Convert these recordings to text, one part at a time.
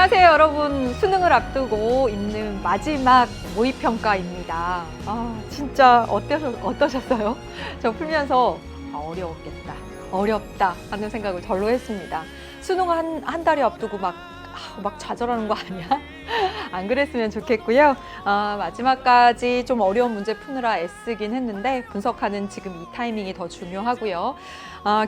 안녕하세요 여러분. 수능을 앞두고 있는 마지막 모의평가입니다. 진짜 어떠셨어요? 저 풀면서 어려웠겠다, 어렵다 하는 생각을 절로 했습니다. 수능 한 달이 앞두고 막 좌절하는 거 아니야? 안 그랬으면 좋겠고요. 마지막까지 좀 어려운 문제 푸느라 애쓰긴 했는데 분석하는 지금 이 타이밍이 더 중요하고요.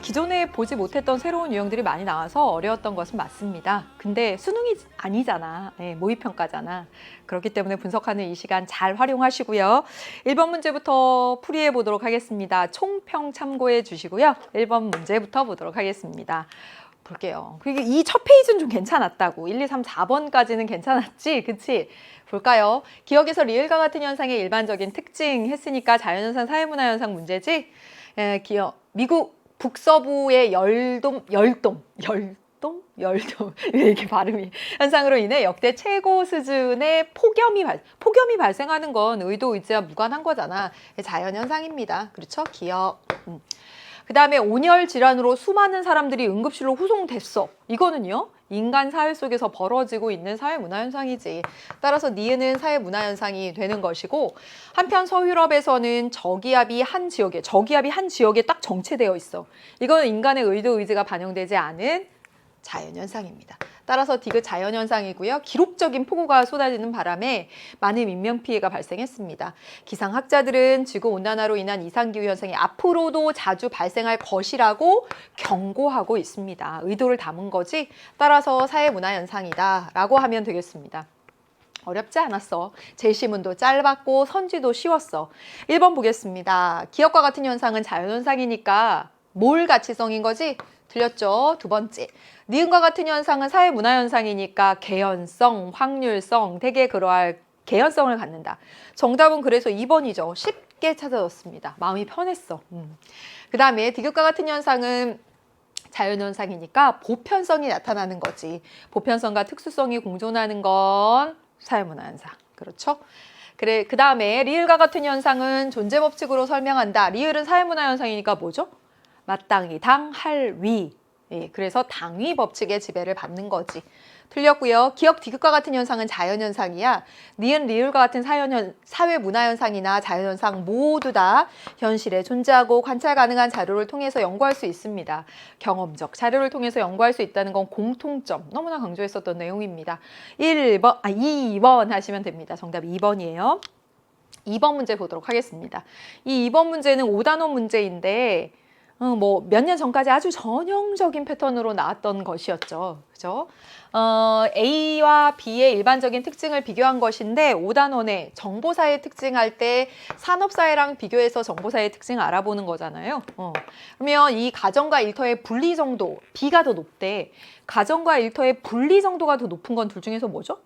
기존에 보지 못했던 새로운 유형들이 많이 나와서 어려웠던 것은 맞습니다. 근데 수능이 아니잖아. 모의평가잖아. 그렇기 때문에 분석하는 이 시간 잘 활용하시고요. 1번 문제부터 풀이해 보도록 하겠습니다. 총평 참고해 주시고요. 1번 문제부터 보도록 하겠습니다. 볼게요. 이 첫 페이지는 좀 괜찮았다고. 1, 2, 3, 4번까지는 괜찮았지? 그치? 볼까요? 기억에서 리을과 같은 현상의 일반적인 특징 했으니까 자연현상, 사회문화현상 문제지? 미국 북서부의 열돔 이렇게 발음이 현상으로 인해 역대 최고 수준의 폭염이 발생하는 건 의도 의지와 무관한 거잖아. 자연현상입니다. 그렇죠? 기억. 그 다음에 온열 질환으로 수많은 사람들이 응급실로 후송됐어. 이거는요, 인간 사회 속에서 벌어지고 있는 사회문화현상이지. 따라서 니은은 사회문화현상이 되는 것이고, 한편 서유럽에서는 저기압이 한 지역에 딱 정체되어 있어. 이거는 인간의 의도 의지가 반영되지 않은 자연현상입니다. 따라서 디귿 자연현상이고요. 기록적인 폭우가 쏟아지는 바람에 많은 인명피해가 발생했습니다. 기상학자들은 지구온난화로 인한 이상기후 현상이 앞으로도 자주 발생할 것이라고 경고하고 있습니다. 의도를 담은 거지. 따라서 사회문화현상이다 라고 하면 되겠습니다. 어렵지 않았어. 제시문도 짧았고 선지도 쉬웠어. 1번 보겠습니다. 기억과 같은 현상은 자연현상이니까 뭘 가치성인 거지? 틀렸죠? 두 번째. 니은과 같은 현상은 사회문화현상이니까 개연성, 확률성, 되게 그러할 개연성을 갖는다. 정답은 그래서 2번이죠. 쉽게 찾아졌습니다. 마음이 편했어. 그 다음에 디귿과 같은 현상은 자연현상이니까 보편성이 나타나는 거지. 보편성과 특수성이 공존하는 건 사회문화현상. 그렇죠? 그래, 그 다음에 리을과 같은 현상은 존재법칙으로 설명한다. 리을은 사회문화현상이니까 뭐죠? 마땅히, 당, 할, 위. 그래서 당위 법칙의 지배를 받는 거지. 틀렸고요. 기억 디귿과 같은 현상은 자연현상이야. 니은 리을과 같은 사회문화현상이나 자연현상 모두 다 현실에 존재하고 관찰 가능한 자료를 통해서 연구할 수 있습니다. 경험적 자료를 통해서 연구할 수 있다는 건 공통점. 너무나 강조했었던 내용입니다. 2번 하시면 됩니다. 정답 2번이에요. 2번 문제 보도록 하겠습니다. 이 2번 문제는 5단원 문제인데 몇 년 전까지 아주 전형적인 패턴으로 나왔던 것이었죠. 그죠? A와 B의 일반적인 특징을 비교한 것인데 5단원에 정보사의 특징할 때 산업사회랑 비교해서 정보사의 특징을 알아보는 거잖아요. 그러면 이 가정과 일터의 분리 정도, B가 더 높대. 가정과 일터의 분리 정도가 더 높은 건 둘 중에서 뭐죠?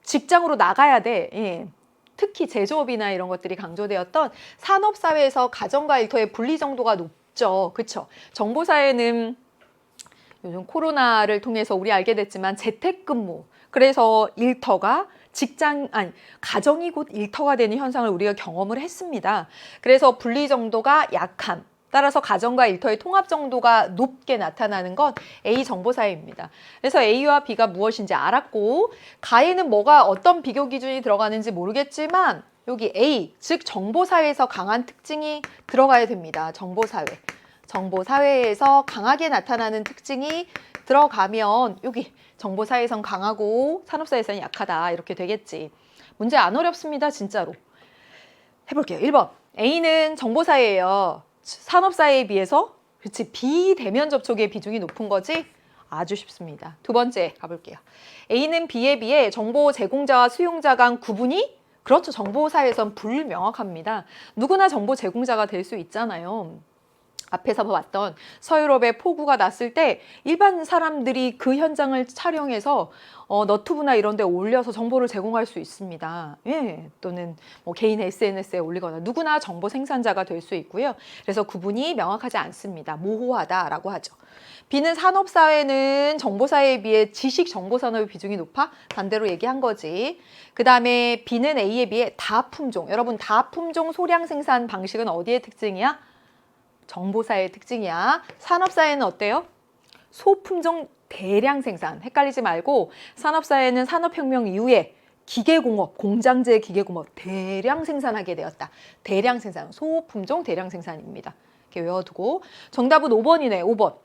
직장으로 나가야 돼. 특히 제조업이나 이런 것들이 강조되었던 산업사회에서 가정과 일터의 분리 정도가 높죠. 그렇죠? 정보사회는 요즘 코로나를 통해서 우리 알게 됐지만 재택근무, 그래서 일터가 가정이 곧 일터가 되는 현상을 우리가 경험을 했습니다. 그래서 분리 정도가 약함. 따라서 가정과 일터의 통합 정도가 높게 나타나는 건 A 정보사회입니다. 그래서 A와 B가 무엇인지 알았고, 가에는 어떤 비교 기준이 들어가는지 모르겠지만 여기 A, 즉 정보사회에서 강한 특징이 들어가야 됩니다. 정보사회에서 강하게 나타나는 특징이 들어가면 여기 정보사회에선 강하고 산업사회에서는 약하다 이렇게 되겠지. 문제 안 어렵습니다. 진짜로. 해볼게요. 1번. A는 정보사회예요. 산업사회에 비해서 비대면 접촉의 비중이 높은 거지? 아주 쉽습니다. 두 번째 가볼게요. A는 B에 비해 정보 제공자와 수용자 간 구분이 그렇죠. 정보사회에선 불명확합니다. 누구나 정보 제공자가 될 수 있잖아요. 앞에서 봤던 서유럽의 폭우가 났을 때 일반 사람들이 그 현장을 촬영해서 너튜브나 이런 데 올려서 정보를 제공할 수 있습니다. 또는 개인 SNS에 올리거나 누구나 정보 생산자가 될 수 있고요. 그래서 구분이 명확하지 않습니다. 모호하다라고 하죠. B는 산업사회는 정보사회에 비해 지식 정보산업의 비중이 높아? 반대로 얘기한 거지. 그 다음에 B는 A에 비해 다품종. 여러분 다품종 소량 생산 방식은 어디의 특징이야? 정보사회의 특징이야. 산업사회는 어때요? 소품종 대량 생산. 헷갈리지 말고 산업사회는 산업혁명 이후에 기계공업, 공장제 기계공업 대량 생산하게 되었다. 대량 생산, 소품종 대량 생산입니다. 이렇게 외워두고 정답은 5번이네. 5번.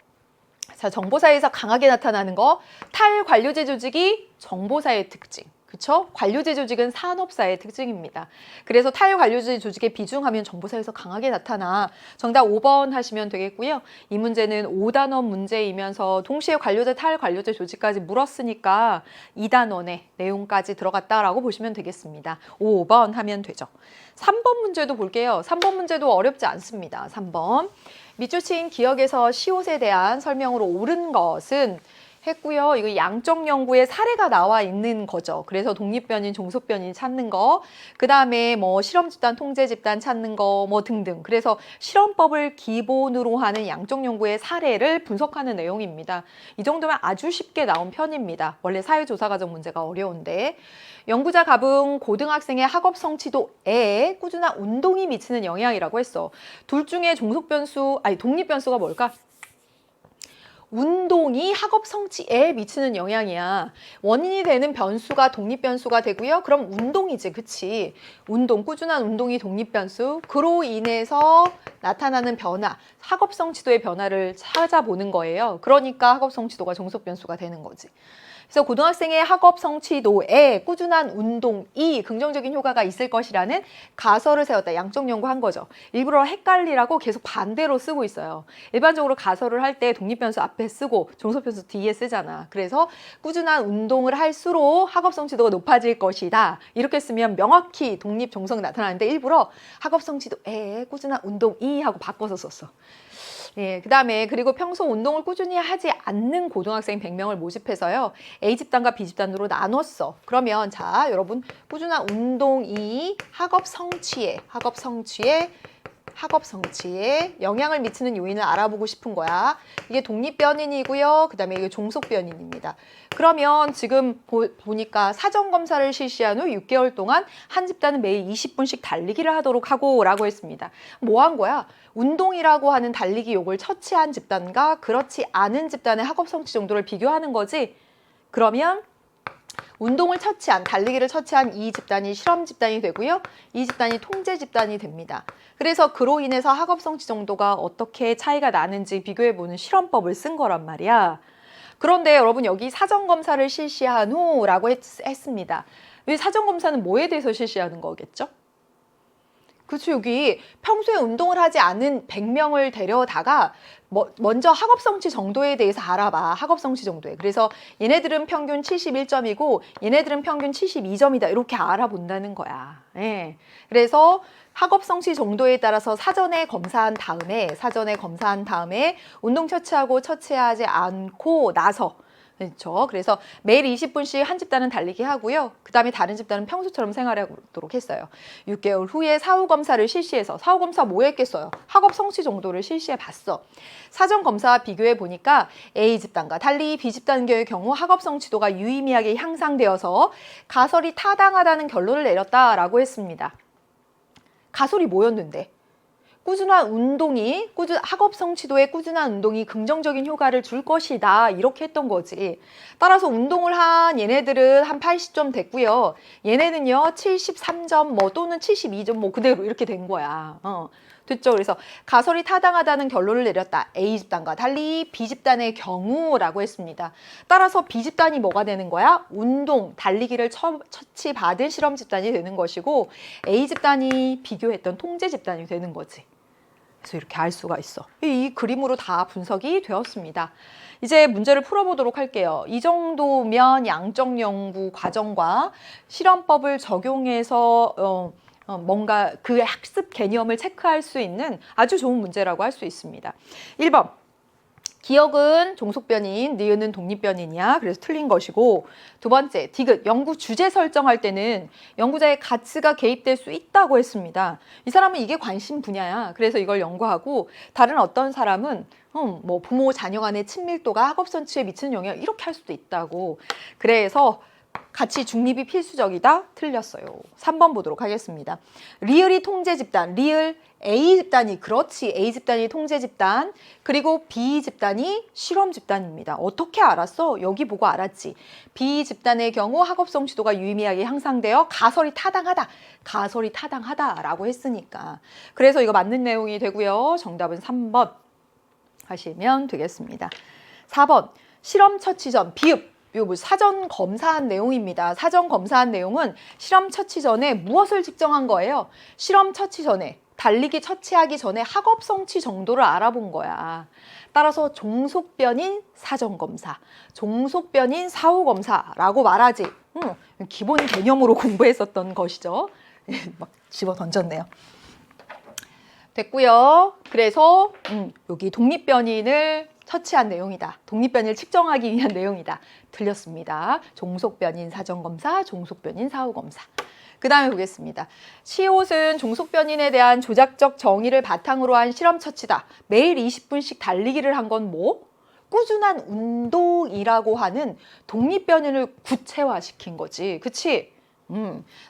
자, 정보사회에서 강하게 나타나는 거 탈관료제 조직이 정보사회의 특징. 그쵸? 관료제 조직은 산업사의 특징입니다. 그래서 탈관료제 조직에 비중하면 정보사에서 강하게 나타나. 정답 5번 하시면 되겠고요. 이 문제는 5단원 문제이면서 동시에 관료제, 탈관료제 조직까지 물었으니까 2단원의 내용까지 들어갔다라고 보시면 되겠습니다. 5번 하면 되죠. 3번 문제도 볼게요. 3번 문제도 어렵지 않습니다. 3번. 밑줄 친 기억에서 시옷에 대한 설명으로 옳은 것은 했고요. 이거 양적 연구에 사례가 나와 있는 거죠. 그래서 독립변인, 종속변인 찾는 거, 그 다음에 뭐 실험 집단, 통제 집단 찾는 거, 뭐 등등. 그래서 실험법을 기본으로 하는 양적 연구의 사례를 분석하는 내용입니다. 이 정도면 아주 쉽게 나온 편입니다. 원래 사회조사 과정 문제가 어려운데. 연구자 가분 고등학생의 학업 성취도에 꾸준한 운동이 미치는 영향이라고 했어. 둘 중에 독립변수가 뭘까? 운동이 학업 성취에 미치는 영향이야. 원인이 되는 변수가 독립변수가 되고요. 그럼 운동이지, 그치? 운동, 꾸준한 운동이 독립변수. 그로 인해서 나타나는 변화, 학업 성취도의 변화를 찾아보는 거예요. 그러니까 학업 성취도가 종속변수가 되는 거지. 그래서 고등학생의 학업 성취도에 꾸준한 운동이 긍정적인 효과가 있을 것이라는 가설을 세웠다. 양적 연구한 거죠. 일부러 헷갈리라고 계속 반대로 쓰고 있어요. 일반적으로 가설을 할 때 독립변수 앞에 쓰고 종속변수 뒤에 쓰잖아. 그래서 꾸준한 운동을 할수록 학업 성취도가 높아질 것이다. 이렇게 쓰면 명확히 독립, 종속이 나타나는데 일부러 학업 성취도에 꾸준한 운동이 하고 바꿔서 썼어. 예, 그다음에 그리고 평소 운동을 꾸준히 하지 않는 고등학생 100명을 모집해서요. A집단과 B집단으로 나눴어. 그러면 자, 여러분 꾸준한 운동이 학업 성취에 영향을 미치는 요인을 알아보고 싶은 거야. 이게 독립변인이고요. 그다음에 이게 종속변인입니다. 그러면 지금 보니까 사전검사를 실시한 후 6개월 동안 한 집단은 매일 20분씩 달리기를 하도록 하고 라고 했습니다. 뭐 한 거야? 운동이라고 하는 달리기 욕을 처치한 집단과 그렇지 않은 집단의 학업 성취 정도를 비교하는 거지. 그러면 운동을 처치한, 달리기를 처치한 이 집단이 실험 집단이 되고요. 이 집단이 통제 집단이 됩니다. 그래서 그로 인해서 학업 성취 정도가 어떻게 차이가 나는지 비교해보는 실험법을 쓴 거란 말이야. 그런데 여러분 여기 사전검사를 실시한 후라고 했습니다. 이 사전검사는 뭐에 대해서 실시하는 거겠죠? 그렇죠. 여기 평소에 운동을 하지 않은 100명을 데려다가 먼저 학업 성취 정도에 대해서 알아봐. 학업 성취 정도에. 그래서 얘네들은 평균 71점이고 얘네들은 평균 72점이다. 이렇게 알아본다는 거야. 예. 그래서 학업 성취 정도에 따라서 사전에 검사한 다음에 운동 처치하고 처치하지 않고 나서 그렇죠. 그래서 매일 20분씩 한 집단은 달리기 하고요. 그 다음에 다른 집단은 평소처럼 생활하도록 했어요. 6개월 후에 사후검사를 실시해서 사후검사 뭐 했겠어요? 학업 성취 정도를 실시해 봤어. 사전검사와 비교해 보니까 A집단과 달리 B집단의 경우 학업 성취도가 유의미하게 향상되어서 가설이 타당하다는 결론을 내렸다라고 했습니다. 가설이 뭐였는데? 꾸준한 운동이, 학업 성취도에 꾸준한 운동이 긍정적인 효과를 줄 것이다. 이렇게 했던 거지. 따라서 운동을 한 얘네들은 한 80점 됐고요. 얘네는요, 73점 또는 72점 그대로 이렇게 된 거야. 됐죠? 그래서 가설이 타당하다는 결론을 내렸다. A집단과 달리 B집단의 경우라고 했습니다. 따라서 B집단이 뭐가 되는 거야? 운동, 달리기를 처치받은 실험 집단이 되는 것이고 A집단이 비교했던 통제 집단이 되는 거지. 그래서 이렇게 알 수가 있어. 이 그림으로 다 분석이 되었습니다. 이제 문제를 풀어보도록 할게요. 이 정도면 양적 연구 과정과 실험법을 적용해서 뭔가 그 학습 개념을 체크할 수 있는 아주 좋은 문제라고 할 수 있습니다. 1번. 기억은 종속변인, 니은은 독립변인이야. 그래서 틀린 것이고, 두 번째, 디귿, 연구 주제 설정할 때는 연구자의 가치가 개입될 수 있다고 했습니다. 이 사람은 이게 관심 분야야. 그래서 이걸 연구하고, 다른 어떤 사람은 부모 자녀 간의 친밀도가 학업 성취에 미치는 영향 이렇게 할 수도 있다고. 그래서 같이 중립이 필수적이다. 틀렸어요. 3번 보도록 하겠습니다. 리을이 통제 집단, 리을 A 집단이 그렇지. A 집단이 통제 집단, 그리고 B 집단이 실험 집단입니다. 어떻게 알았어? 여기 보고 알았지. B 집단의 경우 학업 성취도가 유의미하게 향상되어 가설이 타당하다. 가설이 타당하다라고 했으니까. 그래서 이거 맞는 내용이 되고요. 정답은 3번 하시면 되겠습니다. 4번 실험 처치 전 비읍. 요 사전 검사한 내용입니다. 사전 검사한 내용은 실험 처치 전에 무엇을 측정한 거예요? 실험 처치 전에, 달리기 처치하기 전에 학업 성취 정도를 알아본 거야. 따라서 종속변인 사전 검사, 종속변인 사후 검사라고 말하지. 기본 개념으로 공부했었던 것이죠. 막 집어 던졌네요. 됐고요. 그래서 여기 독립변인을 처치한 내용이다. 독립변인을 측정하기 위한 내용이다. 틀렸습니다. 종속변인 사전검사, 종속변인 사후검사. 그 다음에 보겠습니다. 시옷은 종속변인에 대한 조작적 정의를 바탕으로 한 실험 처치다. 매일 20분씩 달리기를 한 건 뭐? 꾸준한 운동이라고 하는 독립변인을 구체화시킨 거지. 그치?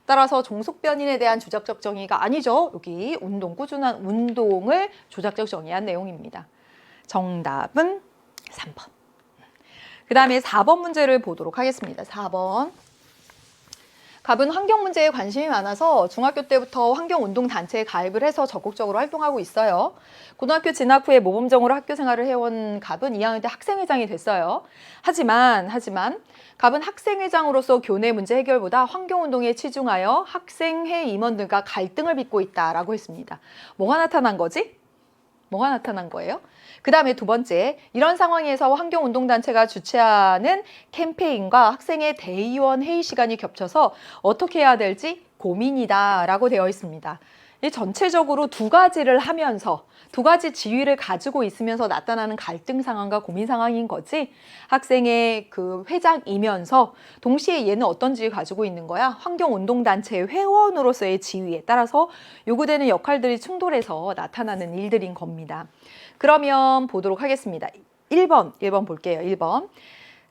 따라서 종속변인에 대한 조작적 정의가 아니죠. 여기 운동, 꾸준한 운동을 조작적 정의한 내용입니다. 정답은 3번. 그 다음에 4번 문제를 보도록 하겠습니다. 4번. 갑은 환경 문제에 관심이 많아서 중학교 때부터 환경운동단체에 가입을 해서 적극적으로 활동하고 있어요. 고등학교 진학 후에 모범정으로 학교 생활을 해온 갑은 2학년 때 학생회장이 됐어요. 하지만 갑은 학생회장으로서 교내 문제 해결보다 환경운동에 치중하여 학생회 임원들과 갈등을 빚고 있다라고 했습니다. 뭐가 나타난 거지? 뭐가 나타난 거예요? 그 다음에 두 번째, 이런 상황에서 환경운동단체가 주최하는 캠페인과 학생의 대의원 회의 시간이 겹쳐서 어떻게 해야 될지 고민이다 라고 되어 있습니다. 이 전체적으로 두 가지를 하면서 두 가지 지위를 가지고 있으면서 나타나는 갈등 상황과 고민 상황인 거지. 학생의 그 회장이면서 동시에 얘는 어떤 지위 가지고 있는 거야? 환경운동단체 회원으로서의 지위에 따라서 요구되는 역할들이 충돌해서 나타나는 일들인 겁니다. 그러면 보도록 하겠습니다. 1번 볼게요. 1번.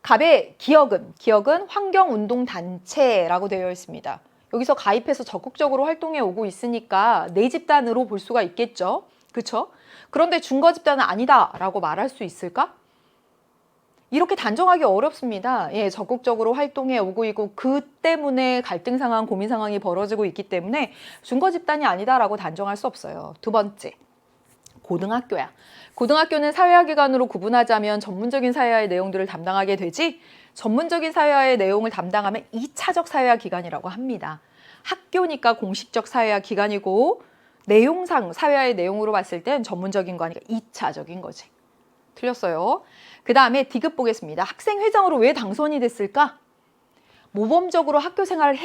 갑의 기억은 환경운동단체라고 되어 있습니다. 여기서 가입해서 적극적으로 활동해 오고 있으니까 내 집단으로 볼 수가 있겠죠. 그렇죠? 그런데 준거 집단은 아니다라고 말할 수 있을까? 이렇게 단정하기 어렵습니다. 예, 적극적으로 활동해 오고 있고 그 때문에 갈등 상황, 고민 상황이 벌어지고 있기 때문에 준거 집단이 아니다라고 단정할 수 없어요. 두 번째, 고등학교야. 고등학교는 사회화기관으로 구분하자면 전문적인 사회화의 내용들을 담당하게 되지, 전문적인 사회화의 내용을 담당하면 2차적 사회화 기관이라고 합니다. 학교니까 공식적 사회화 기관이고 내용상 사회화의 내용으로 봤을 땐 전문적인 거 아니까 2차적인 거지. 틀렸어요. 그 다음에 D급 보겠습니다. 학생회장으로 왜 당선이 됐을까? 모범적으로 학교 생활을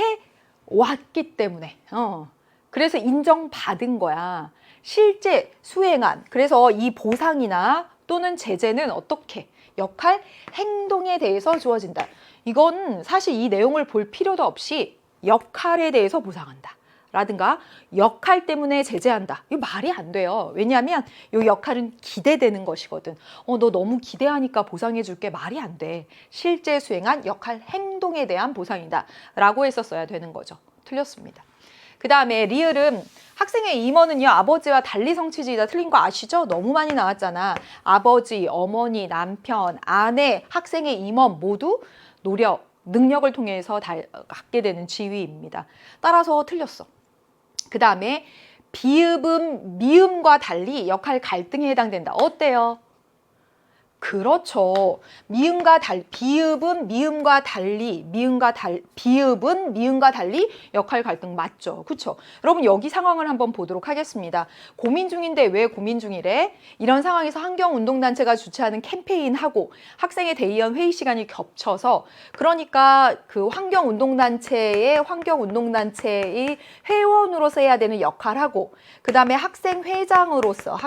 해왔기 때문에. 그래서 인정받은 거야. 실제 수행한, 그래서 이 보상이나 또는 제재는 어떻게? 역할, 행동에 대해서 주어진다. 이건 사실 이 내용을 볼 필요도 없이 역할에 대해서 보상한다. 라든가 역할 때문에 제재한다. 이거 말이 안 돼요. 왜냐하면 이 역할은 기대되는 것이거든. 너 너무 기대하니까 보상해 줄게. 말이 안 돼. 실제 수행한 역할, 행동에 대한 보상이다. 라고 했었어야 되는 거죠. 틀렸습니다. 그 다음에 리을은 학생의 임원은요, 아버지와 달리 성취지이다. 틀린 거 아시죠? 너무 많이 나왔잖아. 아버지, 어머니, 남편, 아내, 학생의 임원 모두 노력, 능력을 통해서 갖게 되는 지위입니다. 따라서 틀렸어. 그 다음에 비읍은 미음과 달리 역할 갈등에 해당된다. 어때요? 그렇죠. 비읍은 미음과 달리, 비읍은 미음과 달리 역할 갈등 맞죠. 그렇죠. 여러분 여기 상황을 한번 보도록 하겠습니다. 고민 중인데 왜 고민 중이래? 이런 상황에서 환경운동단체가 주최하는 캠페인하고 학생의 대의원 회의 시간이 겹쳐서, 그러니까 그 환경운동단체의 회원으로서 해야 되는 역할하고, 그 다음에 학생회장으로서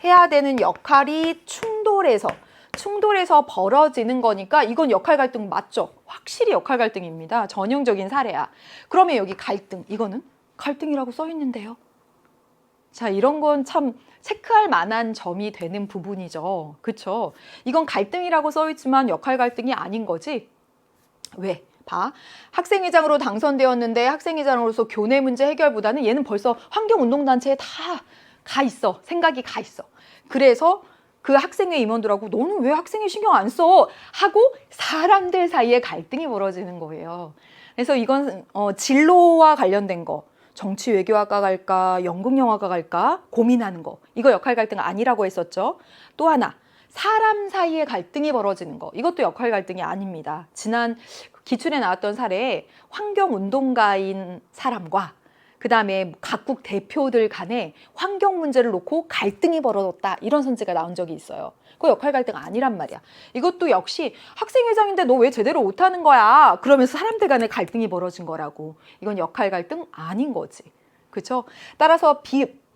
해야 되는 역할이 충돌해서 벌어지는 거니까 이건 역할 갈등 맞죠? 확실히 역할 갈등입니다. 전형적인 사례야. 그러면 여기 갈등, 이거는 갈등이라고 써 있는데요. 자, 이런 건 참 체크할 만한 점이 되는 부분이죠. 그렇죠? 이건 갈등이라고 써 있지만 역할 갈등이 아닌 거지. 왜? 봐. 학생회장으로 당선되었는데 학생회장으로서 교내 문제 해결보다는 얘는 벌써 환경운동단체에 다 가 있어. 생각이 가 있어. 그래서 그 학생회 임원들하고 너는 왜 학생회 신경 안 써? 하고 사람들 사이에 갈등이 벌어지는 거예요. 그래서 이건 진로와 관련된 거. 정치 외교학과 갈까? 연극영화과 갈까? 고민하는 거. 이거 역할 갈등 아니라고 했었죠. 또 하나. 사람 사이에 갈등이 벌어지는 거. 이것도 역할 갈등이 아닙니다. 지난 기출에 나왔던 사례에 환경운동가인 사람과 그 다음에 각국 대표들 간에 환경 문제를 놓고 갈등이 벌어졌다. 이런 선지가 나온 적이 있어요. 그거 역할 갈등 아니란 말이야. 이것도 역시 학생회장인데 너 왜 제대로 못하는 거야? 그러면서 사람들 간에 갈등이 벌어진 거라고. 이건 역할 갈등 아닌 거지. 그렇죠? 따라서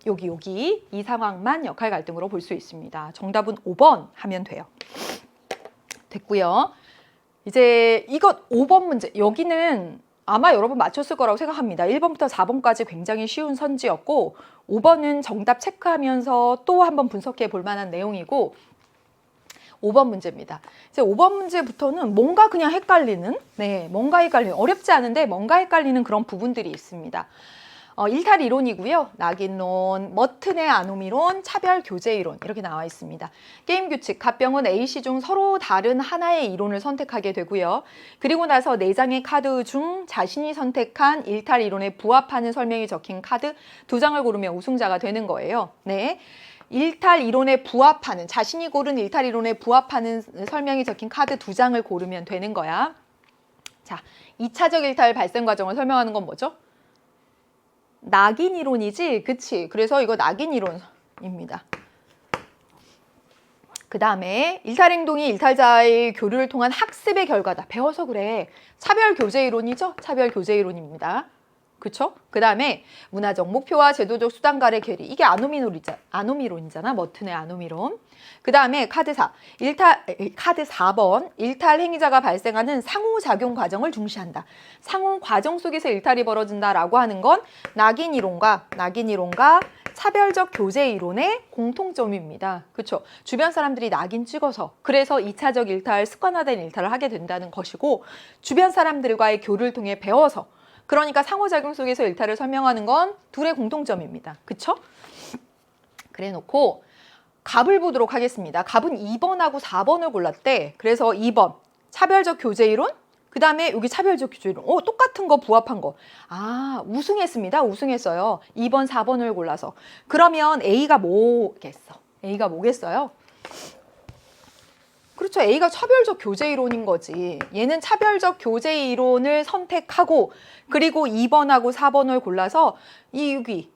여기 이 상황만 역할 갈등으로 볼 수 있습니다. 정답은 5번 하면 돼요. 됐고요. 이제 이것 5번 문제. 여기는 아마 여러분 맞췄을 거라고 생각합니다. 1번부터 4번까지 굉장히 쉬운 선지였고 5번은 정답 체크하면서 또 한번 분석해 볼 만한 내용이고 5번 문제입니다. 이제 5번 문제부터는 뭔가 그냥 헷갈리는, 뭔가 헷갈리는, 어렵지 않은데 뭔가 헷갈리는 그런 부분들이 있습니다. 일탈 이론이고요. 낙인론, 머튼의 아노미론, 차별 교제 이론 이렇게 나와 있습니다. 게임 규칙, 갓병은 A씨 중 서로 다른 하나의 이론을 선택하게 되고요. 그리고 나서 4장의 카드 중 자신이 선택한 일탈 이론에 부합하는 설명이 적힌 카드 2장을 고르면 우승자가 되는 거예요. 네. 일탈 이론에 부합하는, 자신이 고른 일탈 이론에 부합하는 설명이 적힌 카드 2장을 고르면 되는 거야. 자, 2차적 일탈 발생 과정을 설명하는 건 뭐죠? 낙인 이론이지? 그치? 그래서 이거 낙인 이론입니다. 그 다음에 일탈 행동이 일탈자의 교류를 통한 학습의 결과다. 배워서 그래. 차별 교제 이론이죠? 차별 교제 이론입니다. 그쵸? 그 다음에 문화적 목표와 제도적 수단 간의 괴리. 이게 아노미론이잖아. 머튼의 아노미론. 그 다음에 카드 4번. 일탈 행위자가 발생하는 상호작용 과정을 중시한다. 상호 과정 속에서 일탈이 벌어진다라고 하는 건 낙인 이론과 차별적 교제 이론의 공통점입니다. 그렇죠? 주변 사람들이 낙인 찍어서 그래서 2차적 일탈, 습관화된 일탈을 하게 된다는 것이고 주변 사람들과의 교류를 통해 배워서 그러니까 상호작용 속에서 일탈을 설명하는 건 둘의 공통점입니다. 그쵸? 그래 놓고 갑을 보도록 하겠습니다. 갑은 2번하고 4번을 골랐대. 그래서 2번 차별적 교제 이론, 그 다음에 여기 차별적 교제 이론. 똑같은 거 부합한 거. 우승했습니다. 우승했어요. 2번, 4번을 골라서. 그러면 A가 뭐겠어? A가 뭐겠어요? 그렇죠. A가 차별적 교제 이론인 거지. 얘는 차별적 교제 이론을 선택하고 그리고 2번하고 4번을 골라서 여기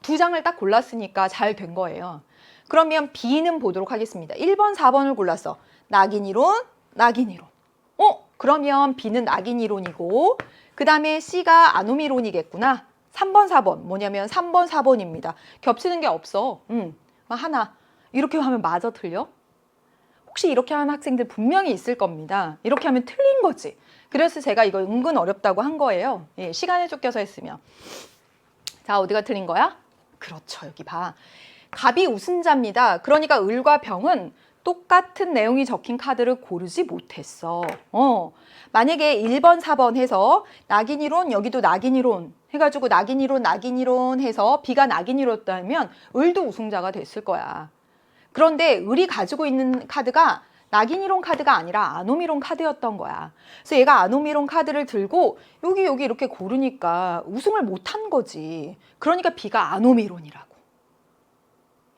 2장을 딱 골랐으니까 잘 된 거예요. 그러면 B는 보도록 하겠습니다. 1번, 4번을 골랐어. 낙인 이론, 낙인 이론. 그러면 B는 낙인 이론이고 그 다음에 C가 아노미론이겠구나. 3번, 4번. 뭐냐면 3번, 4번입니다. 겹치는 게 없어. 하나. 이렇게 하면 맞아, 틀려? 혹시 이렇게 하는 학생들 분명히 있을 겁니다. 이렇게 하면 틀린 거지. 그래서 제가 이거 은근 어렵다고 한 거예요. 예, 시간에 쫓겨서 했으면. 자, 어디가 틀린 거야? 그렇죠. 여기 봐. 갑이 우승자입니다. 그러니까 을과 병은 똑같은 내용이 적힌 카드를 고르지 못했어. 만약에 1번, 4번 해서 낙인 이론, 여기도 낙인 이론 해가지고 낙인 이론 해서 B가 낙인 이론이었다면 을도 우승자가 됐을 거야. 그런데 을이 가지고 있는 카드가 낙인 이론 카드가 아니라 아노미론 카드였던 거야. 그래서 얘가 아노미론 카드를 들고 여기 이렇게 고르니까 우승을 못한 거지. 그러니까 B가 아노미론이라고.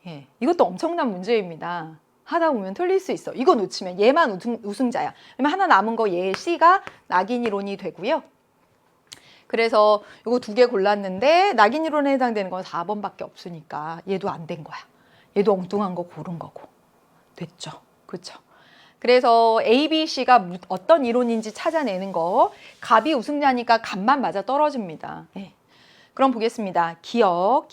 예, 이것도 엄청난 문제입니다. 하다 보면 틀릴 수 있어. 이거 놓치면 얘만 우승자야. 그러면 하나 남은 거 얘 C가 낙인 이론이 되고요. 그래서 이거 2개 골랐는데 낙인 이론에 해당되는 건 4번밖에 없으니까 얘도 안 된 거야. 얘도 엉뚱한 거 고른 거고. 됐죠? 그렇죠? 그래서 A, B, C가 어떤 이론인지 찾아내는 거. 갑이 우승자니까 갑만 맞아 떨어집니다. 네. 그럼 보겠습니다. 기억.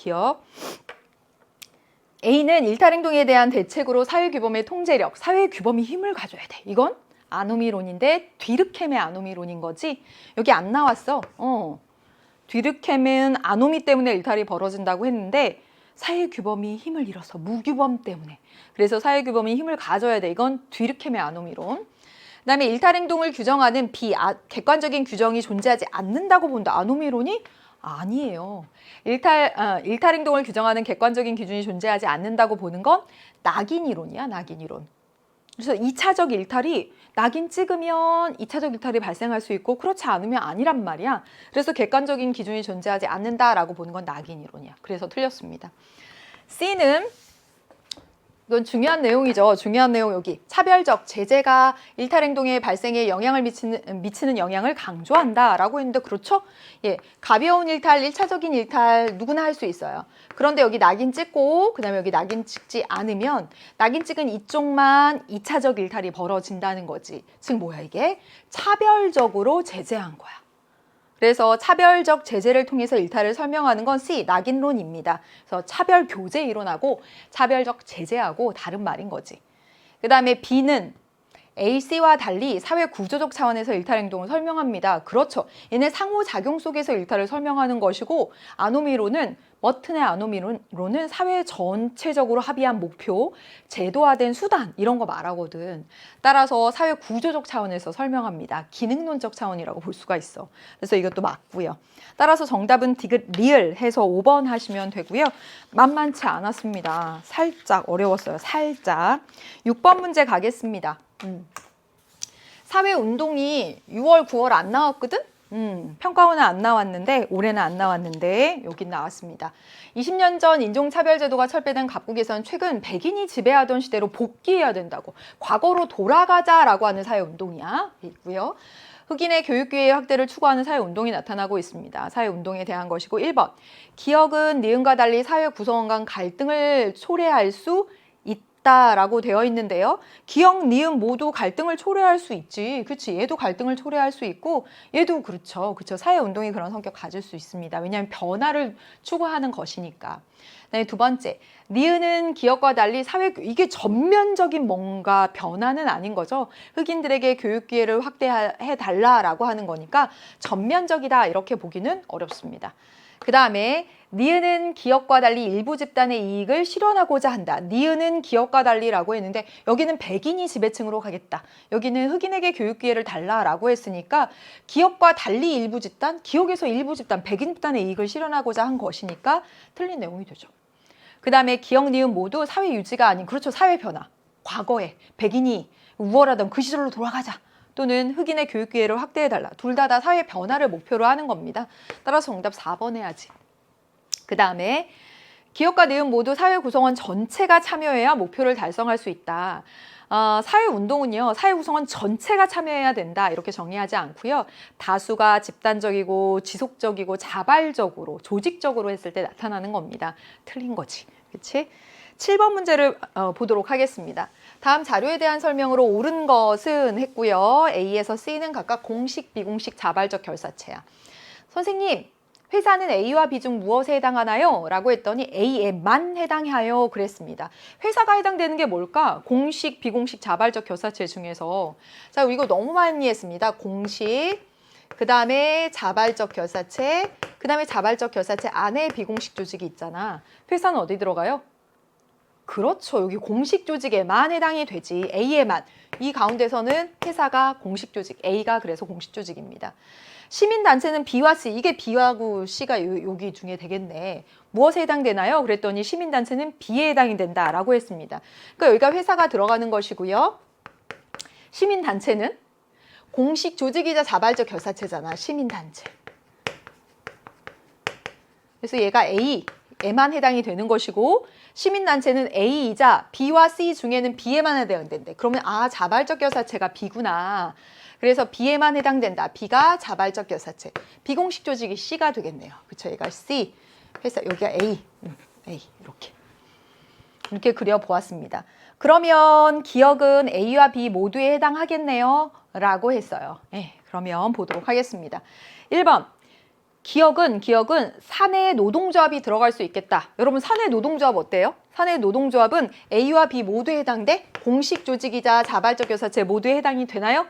A는 일탈행동에 대한 대책으로 사회규범의 통제력, 사회규범이 힘을 가져야 돼. 이건 아노미론인데 뒤르켐의 아노미론인 거지. 여기 안 나왔어. 뒤르켐은 아노미 때문에 일탈이 벌어진다고 했는데 사회규범이 힘을 잃어서 무규범 때문에. 그래서 사회규범이 힘을 가져야 돼. 이건 뒤르켐의 아노미론. 그다음에 일탈행동을 규정하는 객관적인 규정이 존재하지 않는다고 본다. 아노미론이? 아니에요. 일탈행동을 규정하는 객관적인 기준이 존재하지 않는다고 보는 건 낙인이론이야, 낙인이론. 그래서 2차적 일탈이 낙인 찍으면 2차적 일탈이 발생할 수 있고 그렇지 않으면 아니란 말이야. 그래서 객관적인 기준이 존재하지 않는다라고 보는 건 낙인이론이야. 그래서 틀렸습니다. C는 이건 중요한 내용이죠. 중요한 내용 여기. 차별적 제재가 일탈행동의 발생에 영향을 미치는 영향을 강조한다라고 했는데 그렇죠? 예, 가벼운 일탈, 1차적인 일탈 누구나 할 수 있어요. 그런데 여기 낙인 찍고 그다음에 여기 낙인 찍지 않으면 낙인 찍은 이쪽만 2차적 일탈이 벌어진다는 거지. 즉 뭐야 이게? 차별적으로 제재한 거야. 그래서 차별적 제재를 통해서 일탈을 설명하는 건 C, 낙인론입니다. 그래서 차별 교제 이론하고 차별적 제재하고 다른 말인 거지. 그 다음에 B는 A, C와 달리 사회 구조적 차원에서 일탈 행동을 설명합니다. 그렇죠. 얘네 상호작용 속에서 일탈을 설명하는 것이고 아노미론은 머튼의 아노미론은 사회 전체적으로 합의한 목표, 제도화된 수단 이런 거 말하거든. 따라서 사회 구조적 차원에서 설명합니다. 기능론적 차원이라고 볼 수가 있어. 그래서 이것도 맞고요. 따라서 정답은 디귿 리을 해서 5번 하시면 되고요. 만만치 않았습니다. 살짝 어려웠어요. 살짝. 6번 문제 가겠습니다. 사회운동이 6월, 9월 안 나왔거든? 평가원은 안 나왔는데 올해는 안 나왔는데 여긴 나왔습니다. 20년 전 인종차별제도가 철폐된 각국에서는 최근 백인이 지배하던 시대로 복귀해야 된다고 과거로 돌아가자라고 하는 사회운동이야. 있고요. 흑인의 교육기회 확대를 추구하는 사회운동이 나타나고 있습니다. 사회운동에 대한 것이고 1번 기억은 니은과 달리 사회 구성원 간 갈등을 초래할 수 라고 되어 있는데요. 기억, 니은 모두 갈등을 초래할 수 있지. 그치? 얘도 갈등을 초래할 수 있고 얘도 그렇죠. 그쵸? 사회운동이 그런 성격 가질 수 있습니다. 왜냐하면 변화를 추구하는 것이니까. 네, 두 번째, 니은은 기억과 달리 이게 전면적인 뭔가 변화는 아닌 거죠. 흑인들에게 교육 기회를 확대해 달라라고 하는 거니까 전면적이다 이렇게 보기는 어렵습니다. 그 다음에 니은은 기업과 달리 일부 집단의 이익을 실현하고자 한다. 니은은 기업과 달리라고 했는데 여기는 백인이 지배층으로 가겠다. 여기는 흑인에게 교육 기회를 달라라고 했으니까 기업과 달리 일부 집단, 기업에서 일부 집단, 백인 집단의 이익을 실현하고자 한 것이니까 틀린 내용이 되죠. 그 다음에 기억, 니은 모두 사회 유지가 아닌 그렇죠. 사회 변화. 과거에 백인이 우월하던 그 시절로 돌아가자. 또는 흑인의 교육 기회를 확대해달라. 둘 다 사회 변화를 목표로 하는 겁니다. 따라서 정답 4번 해야지. 그 다음에 기업과 니은 모두 사회 구성원 전체가 참여해야 목표를 달성할 수 있다. 사회운동은요. 사회 구성원 전체가 참여해야 된다. 이렇게 정의하지 않고요. 다수가 집단적이고 지속적이고 자발적으로 조직적으로 했을 때 나타나는 겁니다. 틀린 거지. 그치? 7번 문제를 보도록 하겠습니다. 다음 자료에 대한 설명으로 옳은 것은 했고요. A에서 C는 각각 공식, 비공식, 자발적 결사체야. 선생님, 회사는 A와 B 중 무엇에 해당하나요? 라고 했더니 A에만 해당하여 그랬습니다. 회사가 해당되는 게 뭘까? 공식, 비공식, 자발적 결사체 중에서 자, 이거 너무 많이 했습니다. 공식, 그 다음에 자발적 결사체, 그 다음에 자발적 결사체 안에 비공식 조직이 있잖아. 회사는 어디 들어가요? 그렇죠. 여기 공식 조직에만 해당이 되지. A에만. 이 가운데서는 회사가 공식 조직, A가 그래서 공식 조직입니다. 시민단체는 B와 C, 이게 B하고 C가 여기 중에 되겠네. 무엇에 해당되나요? 그랬더니 시민단체는 B에 해당이 된다라고 했습니다. 그러니까 여기가 회사가 들어가는 것이고요. 시민단체는 공식 조직이자 자발적 결사체잖아. 시민단체. 그래서 얘가 A에만 해당이 되는 것이고 시민단체는 A이자 B와 C 중에는 B에만 해당된대. 그러면 자발적 결사체가 B구나. 그래서 B에만 해당된다. B가 자발적 결사체. 비공식 조직이 C가 되겠네요. 그쵸? 얘가 C. 회사 여기가 A. A 이렇게 그려보았습니다. 그러면 기억은 A와 B 모두에 해당하겠네요. 라고 했어요. 네, 그러면 보도록 하겠습니다. 1번. 기억은 사내 노동조합이 들어갈 수 있겠다. 여러분 사내 노동조합 어때요? 사내 노동조합은 A와 B 모두에 해당돼? 공식 조직이자 자발적 결사체 모두에 해당이 되나요?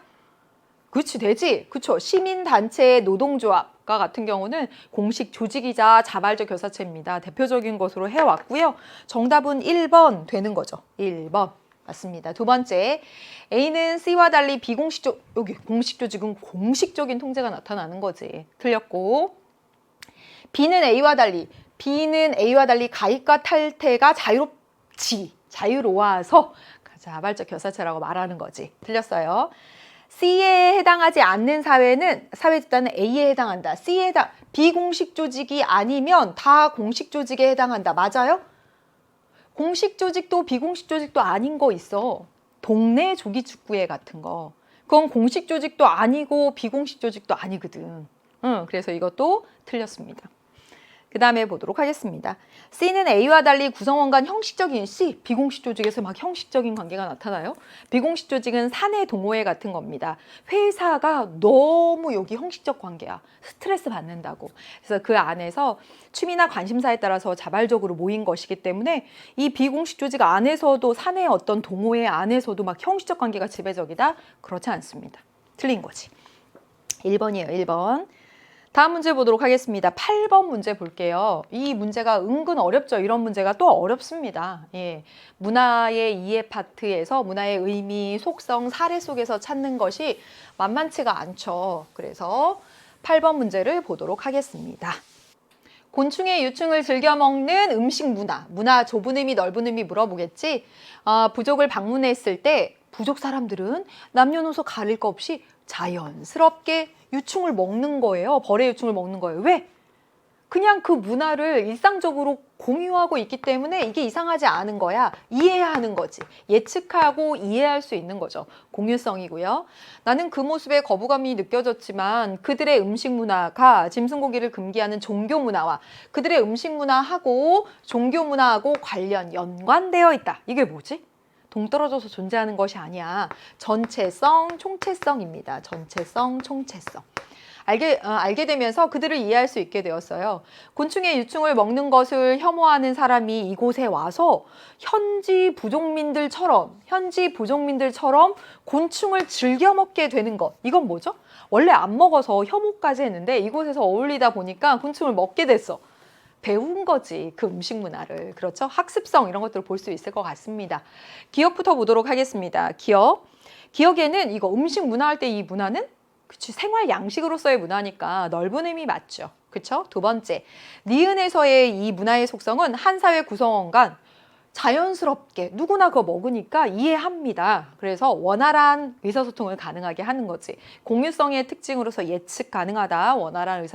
그렇지, 되지. 그렇죠. 시민단체의 노동조합과 같은 경우는 공식 조직이자 자발적 결사체입니다. 대표적인 것으로 해왔고요. 정답은 1번 되는 거죠. 1번. 맞습니다. 두 번째, A는 C와 달리 여기 공식 조직은 공식적인 통제가 나타나는 거지. 틀렸고, B는 A와 달리 가입과 탈퇴가 자유로워서 자발적 결사체라고 말하는 거지. 틀렸어요. C에 해당하지 않는 사회 집단은 A에 해당한다. C에 해당, 비공식 조직이 아니면 다 공식 조직에 해당한다. 맞아요? 공식 조직도 비공식 조직도 아닌 거 있어. 동네 조기축구회 같은 거. 그건 공식 조직도 아니고 비공식 조직도 아니거든. 그래서 이것도 틀렸습니다. 그 다음에 보도록 하겠습니다. C는 A와 달리 구성원 간 형식적인 비공식 조직에서 막 형식적인 관계가 나타나요. 비공식 조직은 사내 동호회 같은 겁니다. 회사가 너무 여기 형식적 관계야. 스트레스 받는다고. 그래서 그 안에서 취미나 관심사에 따라서 자발적으로 모인 것이기 때문에 이 비공식 조직 안에서도 사내 어떤 동호회 안에서도 막 형식적 관계가 지배적이다? 그렇지 않습니다. 틀린 거지. 1번이에요. 1번. 다음 문제 보도록 하겠습니다. 8번 문제 볼게요. 이 문제가 은근 어렵죠. 이런 문제가 또 어렵습니다. 예. 문화의 이해 파트에서 문화의 의미, 속성, 사례 속에서 찾는 것이 만만치가 않죠. 그래서 8번 문제를 보도록 하겠습니다. 곤충의 유충을 즐겨 먹는 음식 문화 좁은 의미, 넓은 의미 물어보겠지. 부족을 방문했을 때 부족 사람들은 남녀노소 가릴 거 없이 자연스럽게 유충을 먹는 거예요. 벌의 유충을 먹는 거예요. 왜? 그냥 그 문화를 일상적으로 공유하고 있기 때문에 이게 이상하지 않은 거야. 이해해야 하는 거지. 예측하고 이해할 수 있는 거죠. 공유성이고요. 나는 그 모습에 거부감이 느껴졌지만 그들의 음식 문화가 짐승고기를 금기하는 종교 문화와 그들의 음식 문화하고 종교 문화하고 연관되어 있다. 이게 뭐지? 동떨어져서 존재하는 것이 아니야. 전체성, 총체성입니다. 전체성, 총체성. 알게 되면서 그들을 이해할 수 있게 되었어요. 곤충의 유충을 먹는 것을 혐오하는 사람이 이곳에 와서 현지 부족민들처럼 곤충을 즐겨 먹게 되는 것. 이건 뭐죠? 원래 안 먹어서 혐오까지 했는데 이곳에서 어울리다 보니까 곤충을 먹게 됐어. 배운 거지, 그 음식 문화를. 그렇죠? 학습성 이런 것들을 볼 수 있을 것 같습니다. 기억부터 보도록 하겠습니다. 기억에는 이거 음식 문화 할 때 이 문화는 그치, 생활 양식으로서의 문화니까 넓은 의미 맞죠. 그쵸? 두 번째, 니은에서의 이 문화의 속성은 한 사회 구성원 간 자연스럽게 누구나 그거 먹으니까 이해합니다. 그래서 원활한 의사소통을 가능하게 하는 거지. 공유성의 특징으로서 예측 가능하다. 원활한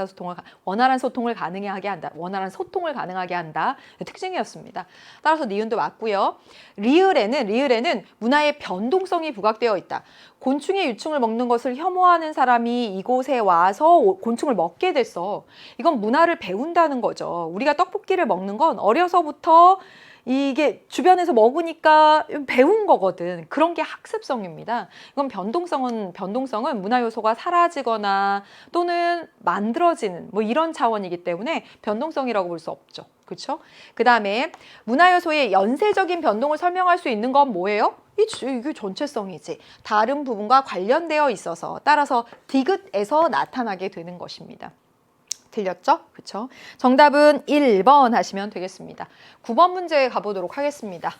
소통을 가능하게 한다. 원활한 소통을 가능하게 한다. 특징이었습니다. 따라서 니은도 맞고요. 리을에는 문화의 변동성이 부각되어 있다. 곤충의 유충을 먹는 것을 혐오하는 사람이 이곳에 와서 곤충을 먹게 됐어. 이건 문화를 배운다는 거죠. 우리가 떡볶이를 먹는 건 어려서부터 이게 주변에서 먹으니까 배운 거거든. 그런 게 학습성입니다. 이건 변동성은 문화 요소가 사라지거나 또는 만들어지는 뭐 이런 차원이기 때문에 변동성이라고 볼 수 없죠. 그렇죠? 그 다음에 문화 요소의 연쇄적인 변동을 설명할 수 있는 건 뭐예요? 이게 전체성이지. 다른 부분과 관련되어 있어서 따라서 디귿에서 나타나게 되는 것입니다. 틀렸죠? 그렇죠? 정답은 1번 하시면 되겠습니다. 9번 문제 가보도록 하겠습니다.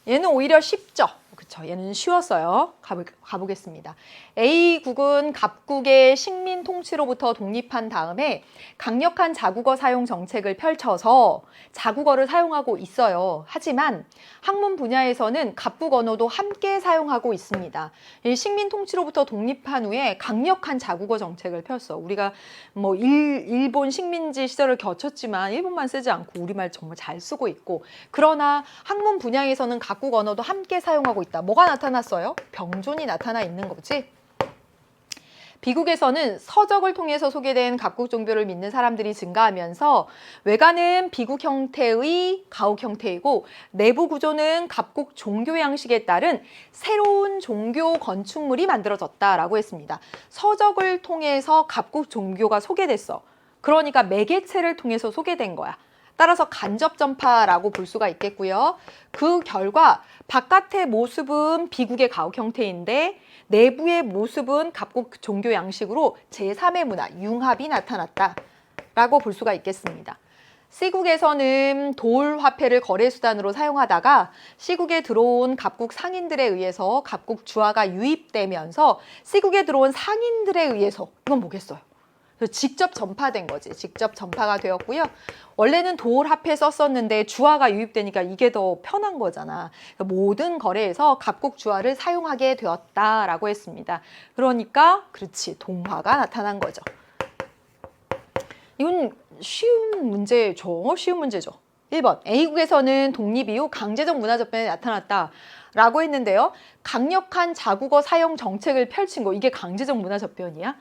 얘는 오히려 쉽죠? 그렇죠? 얘는 쉬웠어요. 가보겠습니다. A국은 갑국의 식민 통치로부터 독립한 다음에 강력한 자국어 사용 정책을 펼쳐서 자국어를 사용하고 있어요. 하지만 학문 분야에서는 갑국 언어도 함께 사용하고 있습니다. 이 식민 통치로부터 독립한 후에 강력한 자국어 정책을 폈어. 우리가 뭐 일본 식민지 시절을 거쳤지만 일본만 쓰지 않고 우리말 정말 잘 쓰고 있고, 그러나 학문 분야에서는 각국 언어도 함께 사용하고 있다. 뭐가 나타났어요? 병존이 나타나 있는 거지. 비국에서는 서적을 통해서 소개된 각국 종교를 믿는 사람들이 증가하면서 외관은 비국 형태의 가옥 형태이고 내부 구조는 각국 종교 양식에 따른 새로운 종교 건축물이 만들어졌다라고 했습니다. 서적을 통해서 각국 종교가 소개됐어. 그러니까 매개체를 통해서 소개된 거야. 따라서 간접 전파라고 볼 수가 있겠고요. 그 결과 바깥의 모습은 비국의 가옥 형태인데 내부의 모습은 각국 종교 양식으로 제3의 문화, 융합이 나타났다라고 볼 수가 있겠습니다. C국에서는 돌 화폐를 거래 수단으로 사용하다가 C국에 들어온 갑국 상인들에 의해서 갑국 주화가 유입되면서 C국에 들어온 상인들에 의해서, 이건 뭐겠어요? 그래서 직접 전파된 거지. 직접 전파가 되었고요. 원래는 돌 화폐 썼었는데 주화가 유입되니까 이게 더 편한 거잖아. 모든 거래에서 갑국 주화를 사용하게 되었다라고 했습니다. 그러니까 그렇지, 동화가 나타난 거죠. 이건 쉬운 문제죠. 쉬운 문제죠. 1번, A국에서는 독립 이후 강제적 문화접변이 나타났다라고 했는데요. 강력한 자국어 사용 정책을 펼친 거, 이게 강제적 문화접변이야?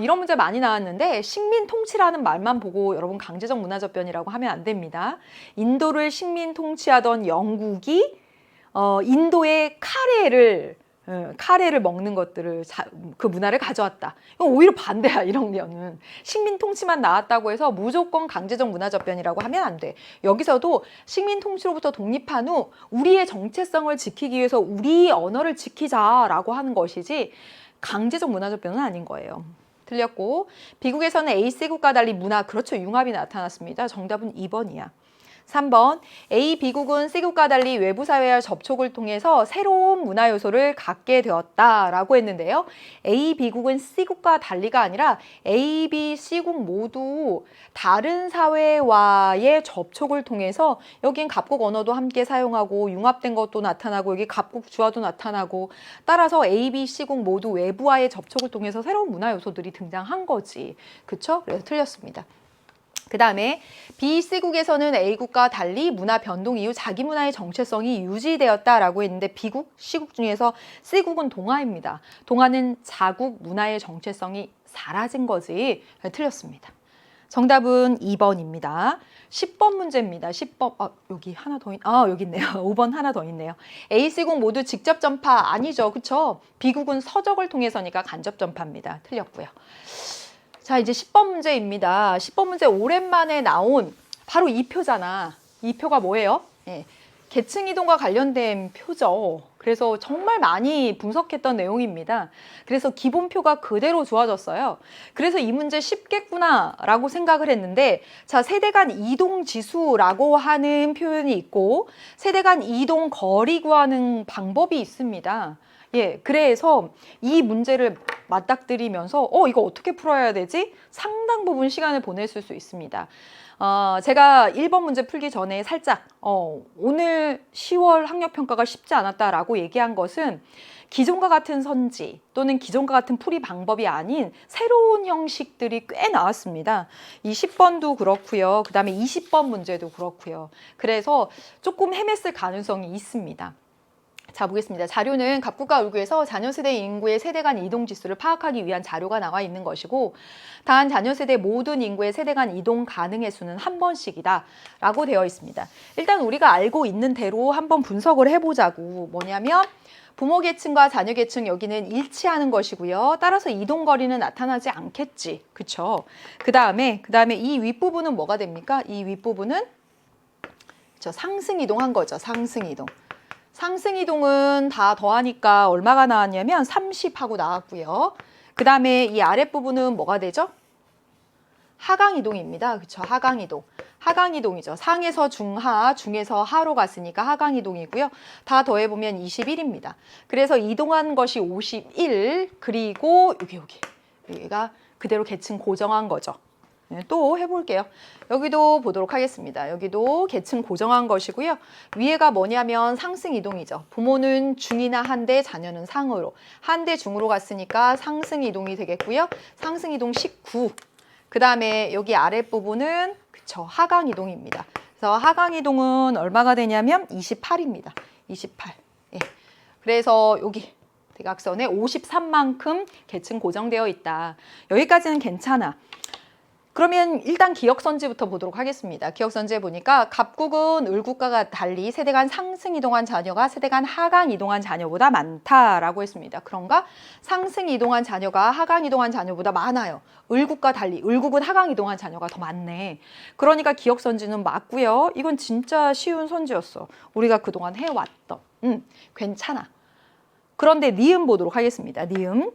이런 문제 많이 나왔는데 식민 통치라는 말만 보고 여러분 강제적 문화접변이라고 하면 안 됩니다. 인도를 식민 통치하던 영국이 인도의 카레를 먹는 것들을 그 문화를 가져왔다. 이건 오히려 반대야. 이런 경우는 식민 통치만 나왔다고 해서 무조건 강제적 문화접변이라고 하면 안 돼. 여기서도 식민 통치로부터 독립한 후 우리의 정체성을 지키기 위해서 우리 언어를 지키자라고 하는 것이지 강제적 문화접변은 아닌 거예요. 틀렸고, B국에서는 A, C국과 달리 문화, 그렇죠, 융합이 나타났습니다. 정답은 2번이야. 3번, A, B국은 C국과 달리 외부 사회와 접촉을 통해서 새로운 문화 요소를 갖게 되었다라고 했는데요. A, B국은 C국과 달리가 아니라 A, B, C국 모두 다른 사회와의 접촉을 통해서 여긴 갑국 언어도 함께 사용하고 융합된 것도 나타나고 여기 갑국 주화도 나타나고 따라서 A, B, C국 모두 외부와의 접촉을 통해서 새로운 문화 요소들이 등장한 거지. 그쵸? 그래서 틀렸습니다. 그 다음에 B, C국에서는 A국과 달리 문화 변동 이후 자기 문화의 정체성이 유지되었다라고 했는데 B국, C국 중에서 C국은 동화입니다. 동화는 자국 문화의 정체성이 사라진 거지. 틀렸습니다. 정답은 2번입니다. 10번 문제입니다. 10번, 여기 하나 더 여기 있네요. 5번 하나 더 있네요. A, C국 모두 직접 전파 아니죠. 그쵸? B국은 서적을 통해서니까 간접 전파입니다. 틀렸고요. 자, 이제 10번 문제입니다. 10번 문제 오랜만에 나온 바로 이 표잖아. 이 표가 뭐예요? 계층 이동과 관련된 표죠. 그래서 정말 많이 분석했던 내용입니다. 그래서 기본표가 그대로 주어졌어요. 그래서 이 문제 쉽겠구나 라고 생각을 했는데, 자, 세대 간 이동 지수라고 하는 표현이 있고 세대 간 이동 거리 구하는 방법이 있습니다. 그래서 이 문제를 맞닥뜨리면서 이거 어떻게 풀어야 되지? 상당 부분 시간을 보냈을 수 있습니다. 제가 1번 문제 풀기 전에 살짝 오늘 10월 학력평가가 쉽지 않았다라고 얘기한 것은 기존과 같은 선지 또는 기존과 같은 풀이 방법이 아닌 새로운 형식들이 꽤 나왔습니다. 이 10번도 그렇고요. 그 다음에 20번 문제도 그렇고요. 그래서 조금 헤맸을 가능성이 있습니다. 자, 보겠습니다. 자료는 갑국과 울구에서 자녀세대 인구의 세대 간 이동 지수를 파악하기 위한 자료가 나와 있는 것이고, 단 자녀세대 모든 인구의 세대 간 이동 가능의 수는 한 번씩이다 라고 되어 있습니다. 일단 우리가 알고 있는 대로 한번 분석을 해보자고. 뭐냐면 부모 계층과 자녀 계층 여기는 일치하는 것이고요. 따라서 이동 거리는 나타나지 않겠지. 그쵸? 그 다음에 이 윗부분은 뭐가 됩니까? 이 윗부분은 상승 이동한 거죠. 상승 이동. 상승 이동은 다 더하니까 얼마가 나왔냐면 30하고 나왔고요. 그 다음에 이 아랫부분은 뭐가 되죠? 하강 이동입니다. 그렇죠? 하강 이동. 하강 이동이죠. 상에서 중하, 중에서 하로 갔으니까 하강 이동이고요. 다 더해보면 21입니다. 그래서 이동한 것이 51, 그리고 여기가 그대로 계층 고정한 거죠. 또 해볼게요. 여기도 보도록 하겠습니다. 여기도 계층 고정한 것이고요. 위에가 뭐냐면 상승 이동이죠. 부모는 중이나 한대, 자녀는 상으로. 한대 중으로 갔으니까 상승 이동이 되겠고요. 상승 이동 19. 그 다음에 여기 아랫부분은 하강 이동입니다. 그래서 하강 이동은 얼마가 되냐면 28입니다. 28. 그래서 여기 대각선에 53만큼 계층 고정되어 있다. 여기까지는 괜찮아. 그러면 일단 기억선지부터 보도록 하겠습니다. 기억선지에 보니까 갑국은 을국과 달리 세대 간 상승 이동한 자녀가 세대 간 하강 이동한 자녀보다 많다라고 했습니다. 그런가? 상승 이동한 자녀가 하강 이동한 자녀보다 많아요. 을국과 달리 을국은 하강 이동한 자녀가 더 많네. 그러니까 기억선지는 맞고요. 이건 진짜 쉬운 선지였어. 우리가 그동안 해왔던. 괜찮아. 그런데 니은 보도록 하겠습니다. 니은.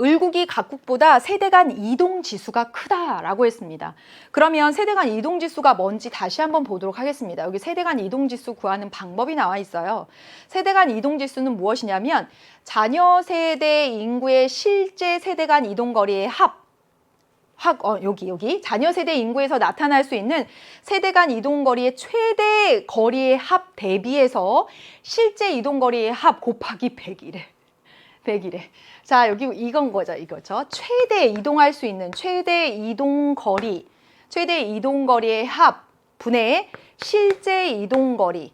을국이 갑국보다 세대 간 이동 지수가 크다라고 했습니다. 그러면 세대 간 이동 지수가 뭔지 다시 한번 보도록 하겠습니다. 여기 세대 간 이동 지수 구하는 방법이 나와 있어요. 세대 간 이동 지수는 무엇이냐면 자녀 세대 인구의 실제 세대 간 이동 거리의 여기 자녀 세대 인구에서 나타날 수 있는 세대 간 이동 거리의 최대 거리의 합 대비해서 실제 이동 거리의 합 곱하기 100이래. 자, 여기 이건 이거죠. 최대 이동할 수 있는 최대 이동 거리의 합 분의 실제 이동 거리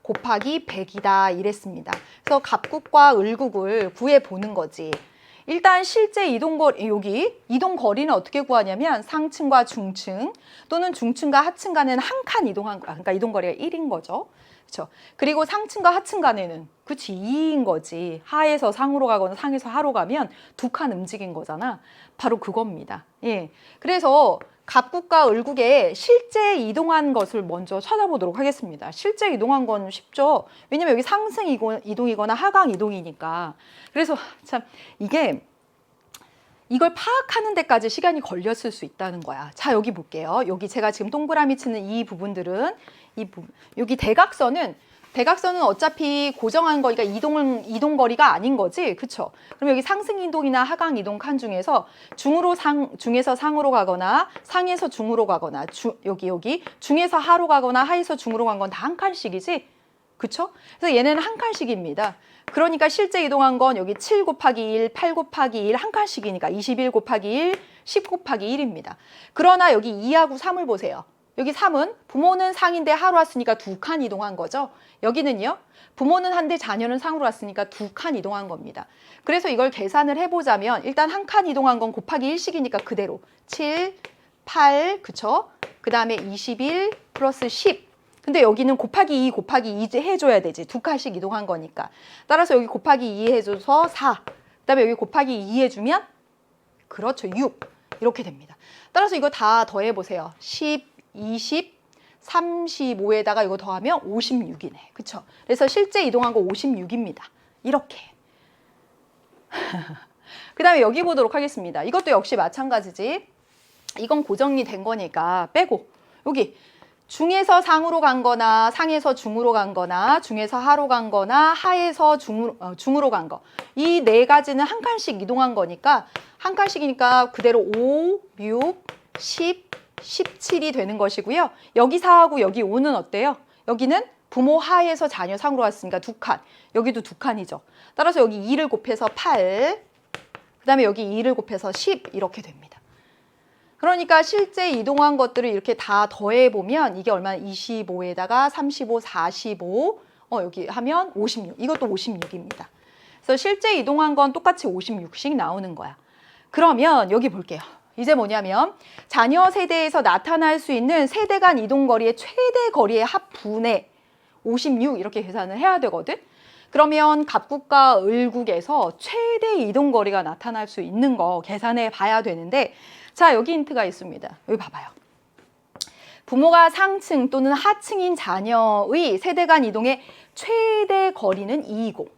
곱하기 100이다 이랬습니다. 그래서 갑국과 을국을 구해 보는 거지. 일단 실제 이동거리, 여기 이동거리는 어떻게 구하냐면 상층과 중층 또는 중층과 하층 간에는 한 칸 그러니까 이동거리가 1인 거죠. 그렇죠? 그리고 상층과 하층 간에는 2인 거지. 하에서 상으로 가거나 상에서 하로 가면 2칸 움직인 거잖아. 바로 그겁니다. 예. 그래서 갑국과 을국의 실제 이동한 것을 먼저 찾아보도록 하겠습니다. 실제 이동한 건 쉽죠. 왜냐면 여기 상승 이동이거나 하강 이동이니까. 그래서 참 이걸 파악하는 데까지 시간이 걸렸을 수 있다는 거야. 자, 여기 볼게요. 여기 제가 지금 동그라미 치는 이 부분들은 여기 대각선은 어차피 고정한 거니까 이동 거리가 아닌 거지, 그렇죠? 그럼 여기 상승 이동이나 하강 이동 칸 중에서 중에서 상으로 가거나 상에서 중으로 가거나 여기 중에서 하로 가거나 하에서 중으로 간 건 다 한 칸씩이지, 그렇죠? 그래서 얘네는 한 칸씩입니다. 그러니까 실제 이동한 건 여기 7 곱하기 1, 8 곱하기 1 한 칸씩이니까 21 곱하기 1, 10 곱하기 1입니다. 그러나 여기 2하고 3을 보세요. 여기 3은 부모는 상인데 하로 왔으니까 2칸 이동한 거죠. 여기는요. 부모는 한데 자녀는 상으로 왔으니까 2칸 이동한 겁니다. 그래서 이걸 계산을 해보자면 일단 한 칸 이동한 건 곱하기 1씩이니까 그대로 7, 8, 그쵸? 그 다음에 21 플러스 10. 근데 여기는 곱하기 2 곱하기 2 해줘야 되지. 2칸씩 이동한 거니까. 따라서 여기 곱하기 2 해줘서 4. 그 다음에 여기 곱하기 2 해주면 그렇죠. 6. 이렇게 됩니다. 따라서 이거 다 더해보세요. 10, 20, 35에다가 이거 더하면 56이네. 그쵸? 그래서 실제 이동한 거 56입니다. 이렇게. 그 다음에 여기 보도록 하겠습니다. 이것도 역시 마찬가지지. 이건 고정이 된 거니까 빼고 여기 중에서 상으로 간 거나 상에서 중으로 간 거나 중에서 하로 간 거나 하에서 중으로 간 거. 이 네 가지는 한 칸씩 이동한 거니까 한 칸씩이니까 그대로 5, 6, 10, 17이 되는 것이고요. 여기 4하고 여기 5는 어때요? 여기는 부모 하에서 자녀 상으로 왔으니까 2칸. 여기도 2칸이죠. 따라서 여기 2를 곱해서 8, 그 다음에 여기 2를 곱해서 10 이렇게 됩니다. 그러니까 실제 이동한 것들을 이렇게 다 더해보면 이게 얼마나 25에다가 35, 45, 여기 하면 56. 이것도 56입니다. 그래서 실제 이동한 건 똑같이 56씩 나오는 거야. 그러면 여기 볼게요. 이제 뭐냐면 자녀 세대에서 나타날 수 있는 세대 간 이동 거리의 최대 거리의 합분의 56 이렇게 계산을 해야 되거든. 그러면 갑국과 을국에서 최대 이동 거리가 나타날 수 있는 거 계산해 봐야 되는데 자, 여기 힌트가 있습니다. 여기 봐봐요. 부모가 상층 또는 하층인 자녀의 세대 간 이동의 최대 거리는 2이고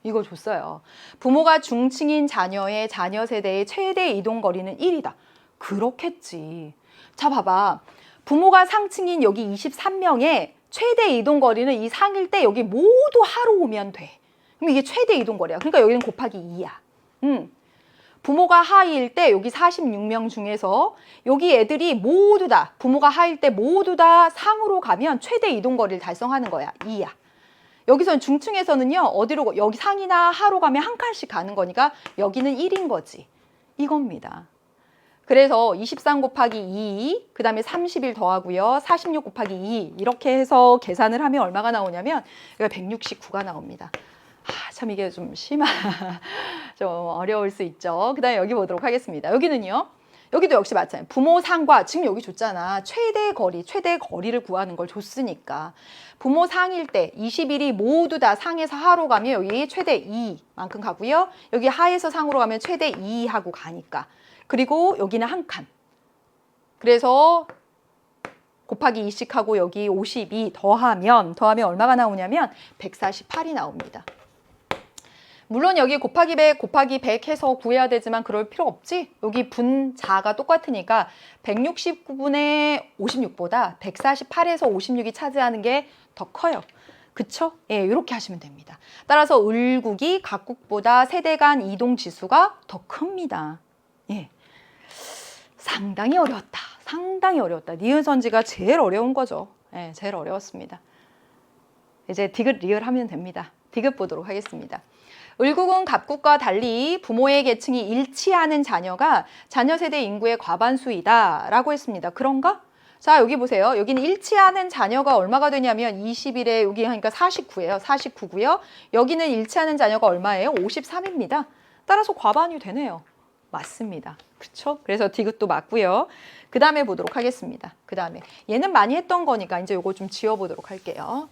이거 줬어요. 부모가 중층인 자녀의 자녀 세대의 최대 이동 거리는 1이다. 그렇겠지. 자, 봐봐. 부모가 상층인 여기 23명의 최대 이동 거리는 이 상일 때 여기 모두 하로 오면 돼. 그럼 이게 최대 이동 거리야. 그러니까 여기는 곱하기 2야. 부모가 하일 때 여기 46명 중에서 여기 애들이 모두 다 부모가 하일 때 모두 다 상으로 가면 최대 이동 거리를 달성하는 거야. 2야. 여기서는 중층에서는요. 어디로 여기 상이나 하로 가면 한 칸씩 가는 거니까 여기는 1인 거지. 이겁니다. 그래서 23 곱하기 2, 그 다음에 31 더하고요. 46 곱하기 2 이렇게 해서 계산을 하면 얼마가 나오냐면 169가 나옵니다. 참 이게 좀 좀 어려울 수 있죠. 그 다음에 여기 보도록 하겠습니다. 여기는요. 여기도 역시 마찬가지. 부모 상과 지금 여기 줬잖아. 최대 거리를 구하는 걸 줬으니까. 부모 상일 때 21이 모두 다 상에서 하로 가면 여기 최대 2만큼 가고요. 여기 하에서 상으로 가면 최대 2 하고 가니까. 그리고 여기는 한 칸. 그래서 곱하기 2씩 하고 여기 52 더하면 얼마가 나오냐면 148이 나옵니다. 물론 여기 곱하기 100, 곱하기 100 해서 구해야 되지만 그럴 필요 없지. 여기 분자가 똑같으니까 169분의 56보다 148에서 56이 차지하는 게 더 커요. 그쵸? 예, 이렇게 하시면 됩니다. 따라서 을국이 각국보다 세대 간 이동 지수가 더 큽니다. 예. 상당히 어려웠다. 상당히 어려웠다. 니은선지가 제일 어려운 거죠. 예, 제일 어려웠습니다. 이제 디귿 리을 하면 됩니다. 디귿 보도록 하겠습니다. 을국은 갑국과 달리 부모의 계층이 일치하는 자녀가 자녀 세대 인구의 과반수이다 라고 했습니다. 그런가? 자, 여기 보세요. 여기는 일치하는 자녀가 얼마가 되냐면 21에 여기 하니까 49예요. 49고요. 여기는 일치하는 자녀가 얼마예요? 53입니다. 따라서 과반이 되네요. 맞습니다. 그렇죠? 그래서 디귿도 맞고요. 그 다음에 보도록 하겠습니다. 그 다음에 얘는 많이 했던 거니까 이제 요거 좀 지워보도록 할게요.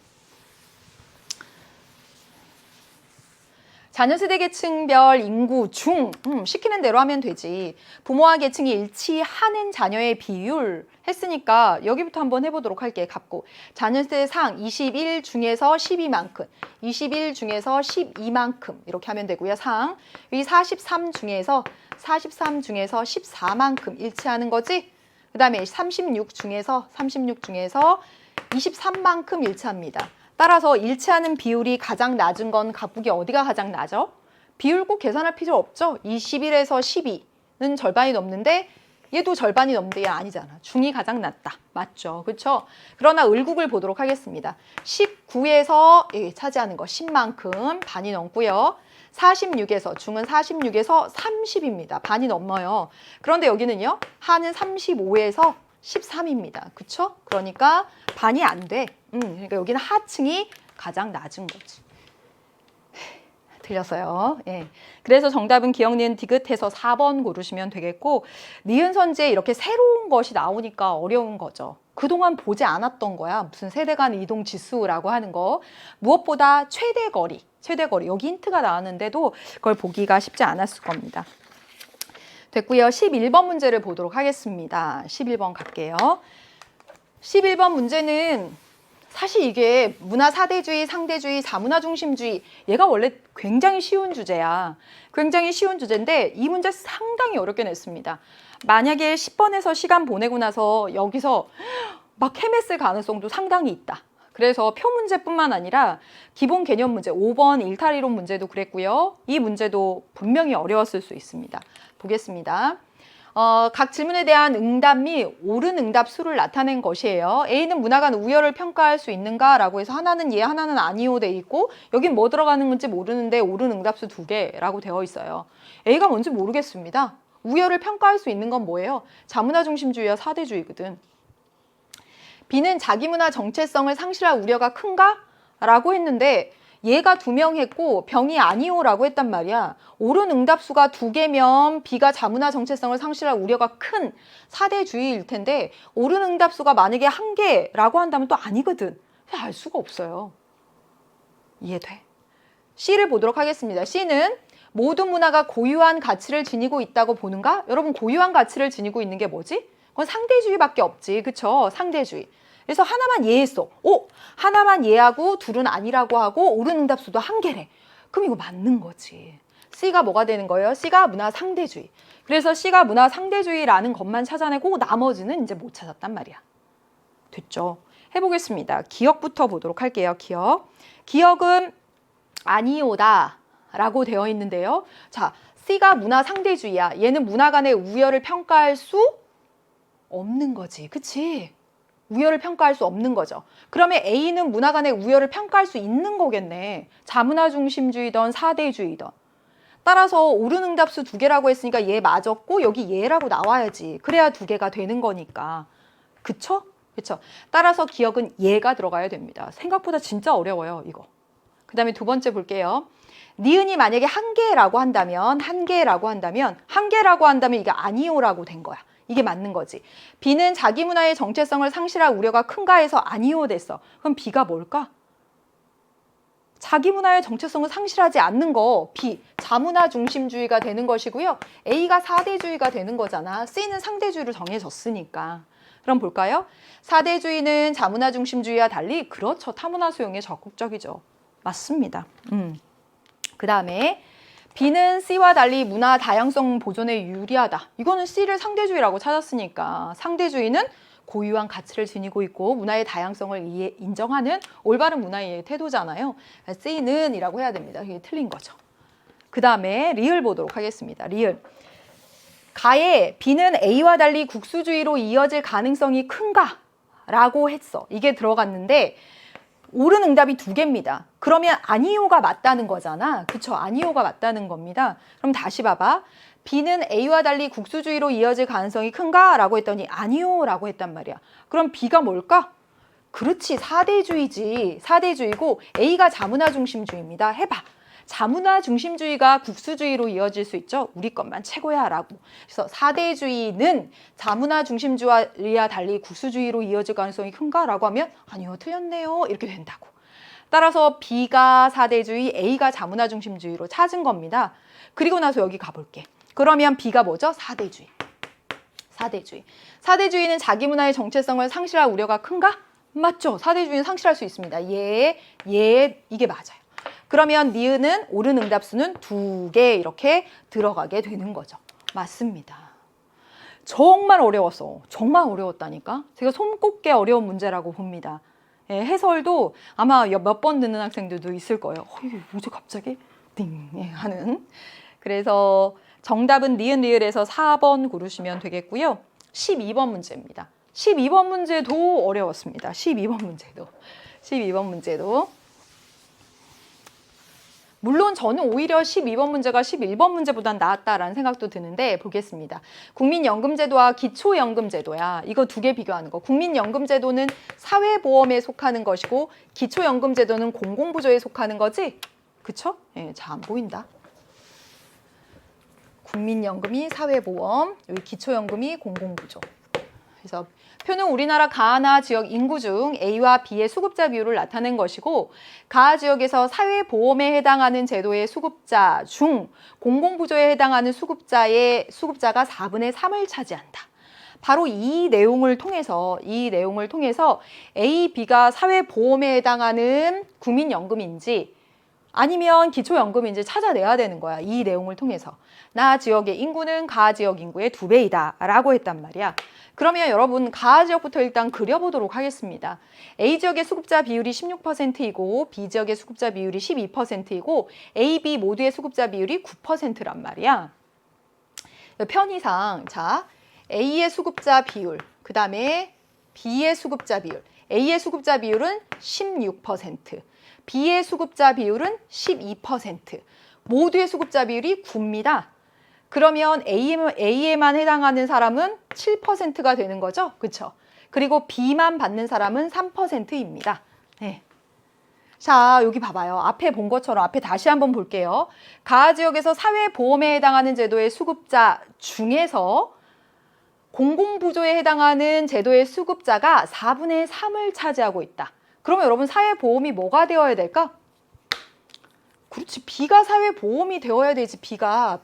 자녀 세대 계층별 인구 중 시키는 대로 하면 되지. 부모와 계층이 일치하는 자녀의 비율 했으니까 여기부터 한번 해보도록 할게요. 갖고 자녀 세대 상 21 중에서 12만큼, 21 중에서 12만큼 이렇게 하면 되고요. 상 이 43 중에서 14만큼 일치하는 거지. 그 다음에 36 중에서 23만큼 일치합니다. 따라서 일치하는 비율이 가장 낮은 건 갑국이 어디가 가장 낮죠? 비율 꼭 계산할 필요 없죠. 21에서 12는 절반이 넘는데 얘도 절반이 넘는데 얘 아니잖아. 중이 가장 낮다. 맞죠? 그렇죠? 그러나 을국을 보도록 하겠습니다. 19에서 차지하는 거 10만큼 반이 넘고요. 46에서 중은 46에서 30입니다. 반이 넘어요. 그런데 여기는요. 하는 35에서 13입니다. 그쵸? 그러니까 반이 안 돼. 그러니까 여기는 하층이 가장 낮은 거지. 틀렸어요. 예. 그래서 정답은 기억, 니은, 디귿해서 4번 고르시면 되겠고 니은 선지에 이렇게 새로운 것이 나오니까 어려운 거죠. 그동안 보지 않았던 거야. 무슨 세대 간 이동 지수라고 하는 거. 무엇보다 최대 거리 여기 힌트가 나왔는데도 그걸 보기가 쉽지 않았을 겁니다. 됐고요. 11번 문제를 보도록 하겠습니다. 11번 갈게요. 11번 문제는 사실 이게 문화 사대주의, 상대주의, 자문화 중심주의 얘가 원래 굉장히 쉬운 주제야. 굉장히 쉬운 주제인데 이 문제 상당히 어렵게 냈습니다. 만약에 10번에서 시간 보내고 나서 여기서 막 헤맸을 가능성도 상당히 있다. 그래서 표 문제뿐만 아니라 기본 개념 문제 5번 일탈이론 문제도 그랬고요. 이 문제도 분명히 어려웠을 수 있습니다. 보겠습니다. 각 질문에 대한 응답 및 옳은 응답 수를 나타낸 것이에요. A는 문화 간 우열을 평가할 수 있는가? 라고 해서 하나는 예, 하나는 아니요 돼 있고 여긴 뭐 들어가는 건지 모르는데 옳은 응답수 2개라고 되어 있어요. A가 뭔지 모르겠습니다. 우열을 평가할 수 있는 건 뭐예요? 자문화 중심주의와 사대주의거든. B는 자기 문화 정체성을 상실할 우려가 큰가? 라고 했는데 얘가 2명 했고 병이 아니오라고 했단 말이야. 옳은 응답수가 2개면 B가 자문화 정체성을 상실할 우려가 큰 사대주의일 텐데 옳은 응답수가 만약에 1개라고 한다면 또 아니거든. 알 수가 없어요. 이해돼? C를 보도록 하겠습니다. C는 모든 문화가 고유한 가치를 지니고 있다고 보는가? 여러분 고유한 가치를 지니고 있는 게 뭐지? 그건 상대주의밖에 없지. 그쵸? 상대주의. 그래서 하나만 예했어. 하나만 예하고 둘은 아니라고 하고 옳은 응답수도 1개래. 그럼 이거 맞는 거지. C가 뭐가 되는 거예요? C가 문화 상대주의. 그래서 C가 문화 상대주의라는 것만 찾아내고 나머지는 이제 못 찾았단 말이야. 됐죠? 해보겠습니다. 기억부터 보도록 할게요. 기억은 아니오다 라고 되어 있는데요. 자, C가 문화 상대주의야. 얘는 문화 간의 우열을 평가할 수 없는 거지. 그치? 우열을 평가할 수 없는 거죠. 그러면 A는 문화 간의 우열을 평가할 수 있는 거겠네. 자문화 중심주의든 사대주의든. 따라서 옳은 응답수 2개라고 했으니까 얘 맞았고 여기 얘라고 나와야지. 그래야 2개가 되는 거니까. 그쵸? 그쵸? 따라서 기억은 얘가 들어가야 됩니다. 생각보다 진짜 어려워요, 이거. 그 다음에 2번째 볼게요. 니은이 만약에 1개라고 한다면 이게 아니오라고 된 거야. 이게 맞는 거지. B는 자기 문화의 정체성을 상실할 우려가 큰가 해서 아니오 됐어. 그럼 B가 뭘까? 자기 문화의 정체성을 상실하지 않는 거 B, 자문화 중심주의가 되는 것이고요. A가 사대주의가 되는 거잖아. C는 상대주의로 정해졌으니까. 그럼 볼까요? 사대주의는 자문화 중심주의와 달리 그렇죠. 타문화 수용에 적극적이죠. 맞습니다. 그 다음에 B는 C와 달리 문화 다양성 보존에 유리하다. 이거는 C를 상대주의라고 찾았으니까 상대주의는 고유한 가치를 지니고 있고 문화의 다양성을 인정하는 올바른 문화의 태도잖아요. C는 이라고 해야 됩니다. 이게 틀린 거죠. 그 다음에 리을 보도록 하겠습니다. 리을. 가에 B는 A와 달리 국수주의로 이어질 가능성이 큰가? 라고 했어. 이게 들어갔는데 옳은 응답이 2개입니다. 그러면 아니요가 맞다는 거잖아. 그쵸? 아니요가 맞다는 겁니다. 그럼 다시 봐봐. B는 A와 달리 국수주의로 이어질 가능성이 큰가? 라고 했더니 아니요 라고 했단 말이야. 그럼 B가 뭘까? 그렇지, 사대주의지. 사대주의고 A가 자문화 중심주의입니다. 해봐. 자문화 중심주의가 국수주의로 이어질 수 있죠. 우리 것만 최고야 라고. 그래서 사대주의는 자문화 중심주의와 달리 국수주의로 이어질 가능성이 큰가? 라고 하면 아니요, 틀렸네요. 이렇게 된다고. 따라서 B가 사대주의, A가 자문화 중심주의로 찾은 겁니다. 그리고 나서 여기 가볼게. 그러면 B가 뭐죠? 사대주의. 사대주의. 사대주의는 자기 문화의 정체성을 상실할 우려가 큰가? 맞죠? 사대주의는 상실할 수 있습니다. 이게 맞아요. 그러면 니은은 옳은 응답수는 2개 이렇게 들어가게 되는 거죠. 맞습니다. 정말 어려웠어. 정말 어려웠다니까. 제가 손꼽게 어려운 문제라고 봅니다. 예, 해설도 아마 몇 번 듣는 학생들도 있을 거예요. 뭐지 갑자기? 띵 하는. 그래서 정답은 니은 리을에서 4번 고르시면 되겠고요. 12번 문제입니다. 12번 문제도 어려웠습니다. 12번 문제도. 물론 저는 오히려 12번 문제가 11번 문제보단 나았다라는 생각도 드는데 보겠습니다. 국민연금제도와 기초연금제도야. 이거 2개 비교하는 거. 국민연금제도는 사회보험에 속하는 것이고 기초연금제도는 공공부조에 속하는 거지? 그쵸? 예, 잘 안 보인다. 국민연금이 사회보험, 여기 기초연금이 공공부조. 그래서 표는 우리나라 가나 지역 인구 중 A와 B의 수급자 비율을 나타낸 것이고 가 지역에서 사회보험에 해당하는 제도의 수급자 중 공공부조에 해당하는 수급자가 4분의 3을 차지한다. 바로 이 내용을 통해서 A, B가 사회보험에 해당하는 국민연금인지 아니면 기초연금인지 찾아내야 되는 거야. 이 내용을 통해서. 나 지역의 인구는 가 지역 인구의 2배이다 라고 했단 말이야. 그러면 여러분 가 지역부터 일단 그려보도록 하겠습니다. A 지역의 수급자 비율이 16%이고 B 지역의 수급자 비율이 12%이고 A, B 모두의 수급자 비율이 9%란 말이야. 편의상 자 A의 수급자 비율, 그 다음에 B의 수급자 비율. A의 수급자 비율은 16%, B의 수급자 비율은 12%, 모두의 수급자 비율이 9입니다. 그러면 A에만 해당하는 사람은 7%가 되는 거죠. 그렇죠? 그리고 B만 받는 사람은 3%입니다. 네. 자, 여기 봐봐요. 앞에 본 것처럼 앞에 다시 한번 볼게요. 가 지역에서 사회보험에 해당하는 제도의 수급자 중에서 공공부조에 해당하는 제도의 수급자가 4분의 3을 차지하고 있다. 그러면 여러분 사회보험이 뭐가 되어야 될까? 그렇지. B가 사회보험이 되어야 되지. B가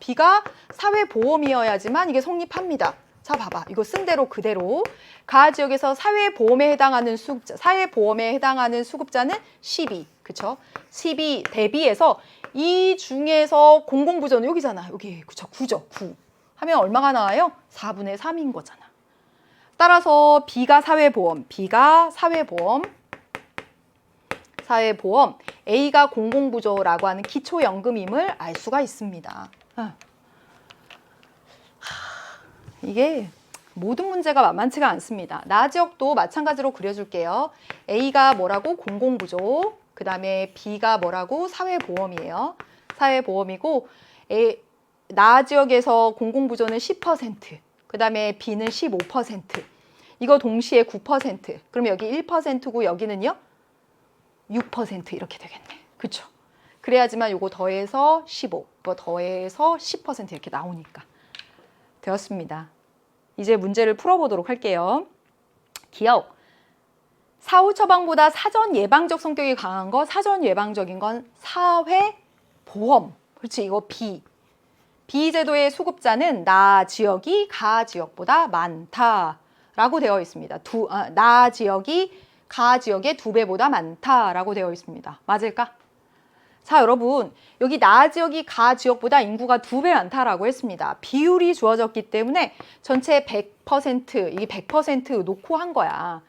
사회보험이어야지만 이게 성립합니다. 자, 봐봐. 이거 쓴 대로 그대로. 가 지역에서 사회보험에 해당하는 수급자는 12. 그쵸? 12 대비해서 이 중에서 공공부조는 여기잖아. 여기. 그쵸? 9죠. 9. 하면 얼마가 나와요? 4분의 3인 거잖아. 따라서 B가 사회보험, A가 공공부조라고 하는 기초연금임을 알 수가 있습니다. 이게 모든 문제가 만만치가 않습니다. 나 지역도 마찬가지로 그려줄게요. A가 뭐라고? 공공부조. 그 다음에 B가 뭐라고? 사회보험이에요. 사회보험이고 나 지역에서 공공부조는 10%, 그 다음에 B는 15%. 이거 동시에 9%. 그러면 여기 1%고 여기는요? 6% 이렇게 되겠네. 그쵸? 그래야지만 요거 더해서 15, 이거 더해서 10% 이렇게 나오니까. 되었습니다. 이제 문제를 풀어보도록 할게요. 기억. 사후 처방보다 사전 예방적 성격이 강한 거, 사전 예방적인 건 사회보험. 그렇지, 이거 B. B 제도의 수급자는 나 지역이 가 지역보다 많다라고 되어 있습니다. 나 지역이 가 지역의 2배보다 많다라고 되어 있습니다. 맞을까? 자, 여러분, 여기 나 지역이 가 지역보다 인구가 2배 많다라고 했습니다. 비율이 주어졌기 때문에 전체 100%, 이 100% 놓고 한 거야.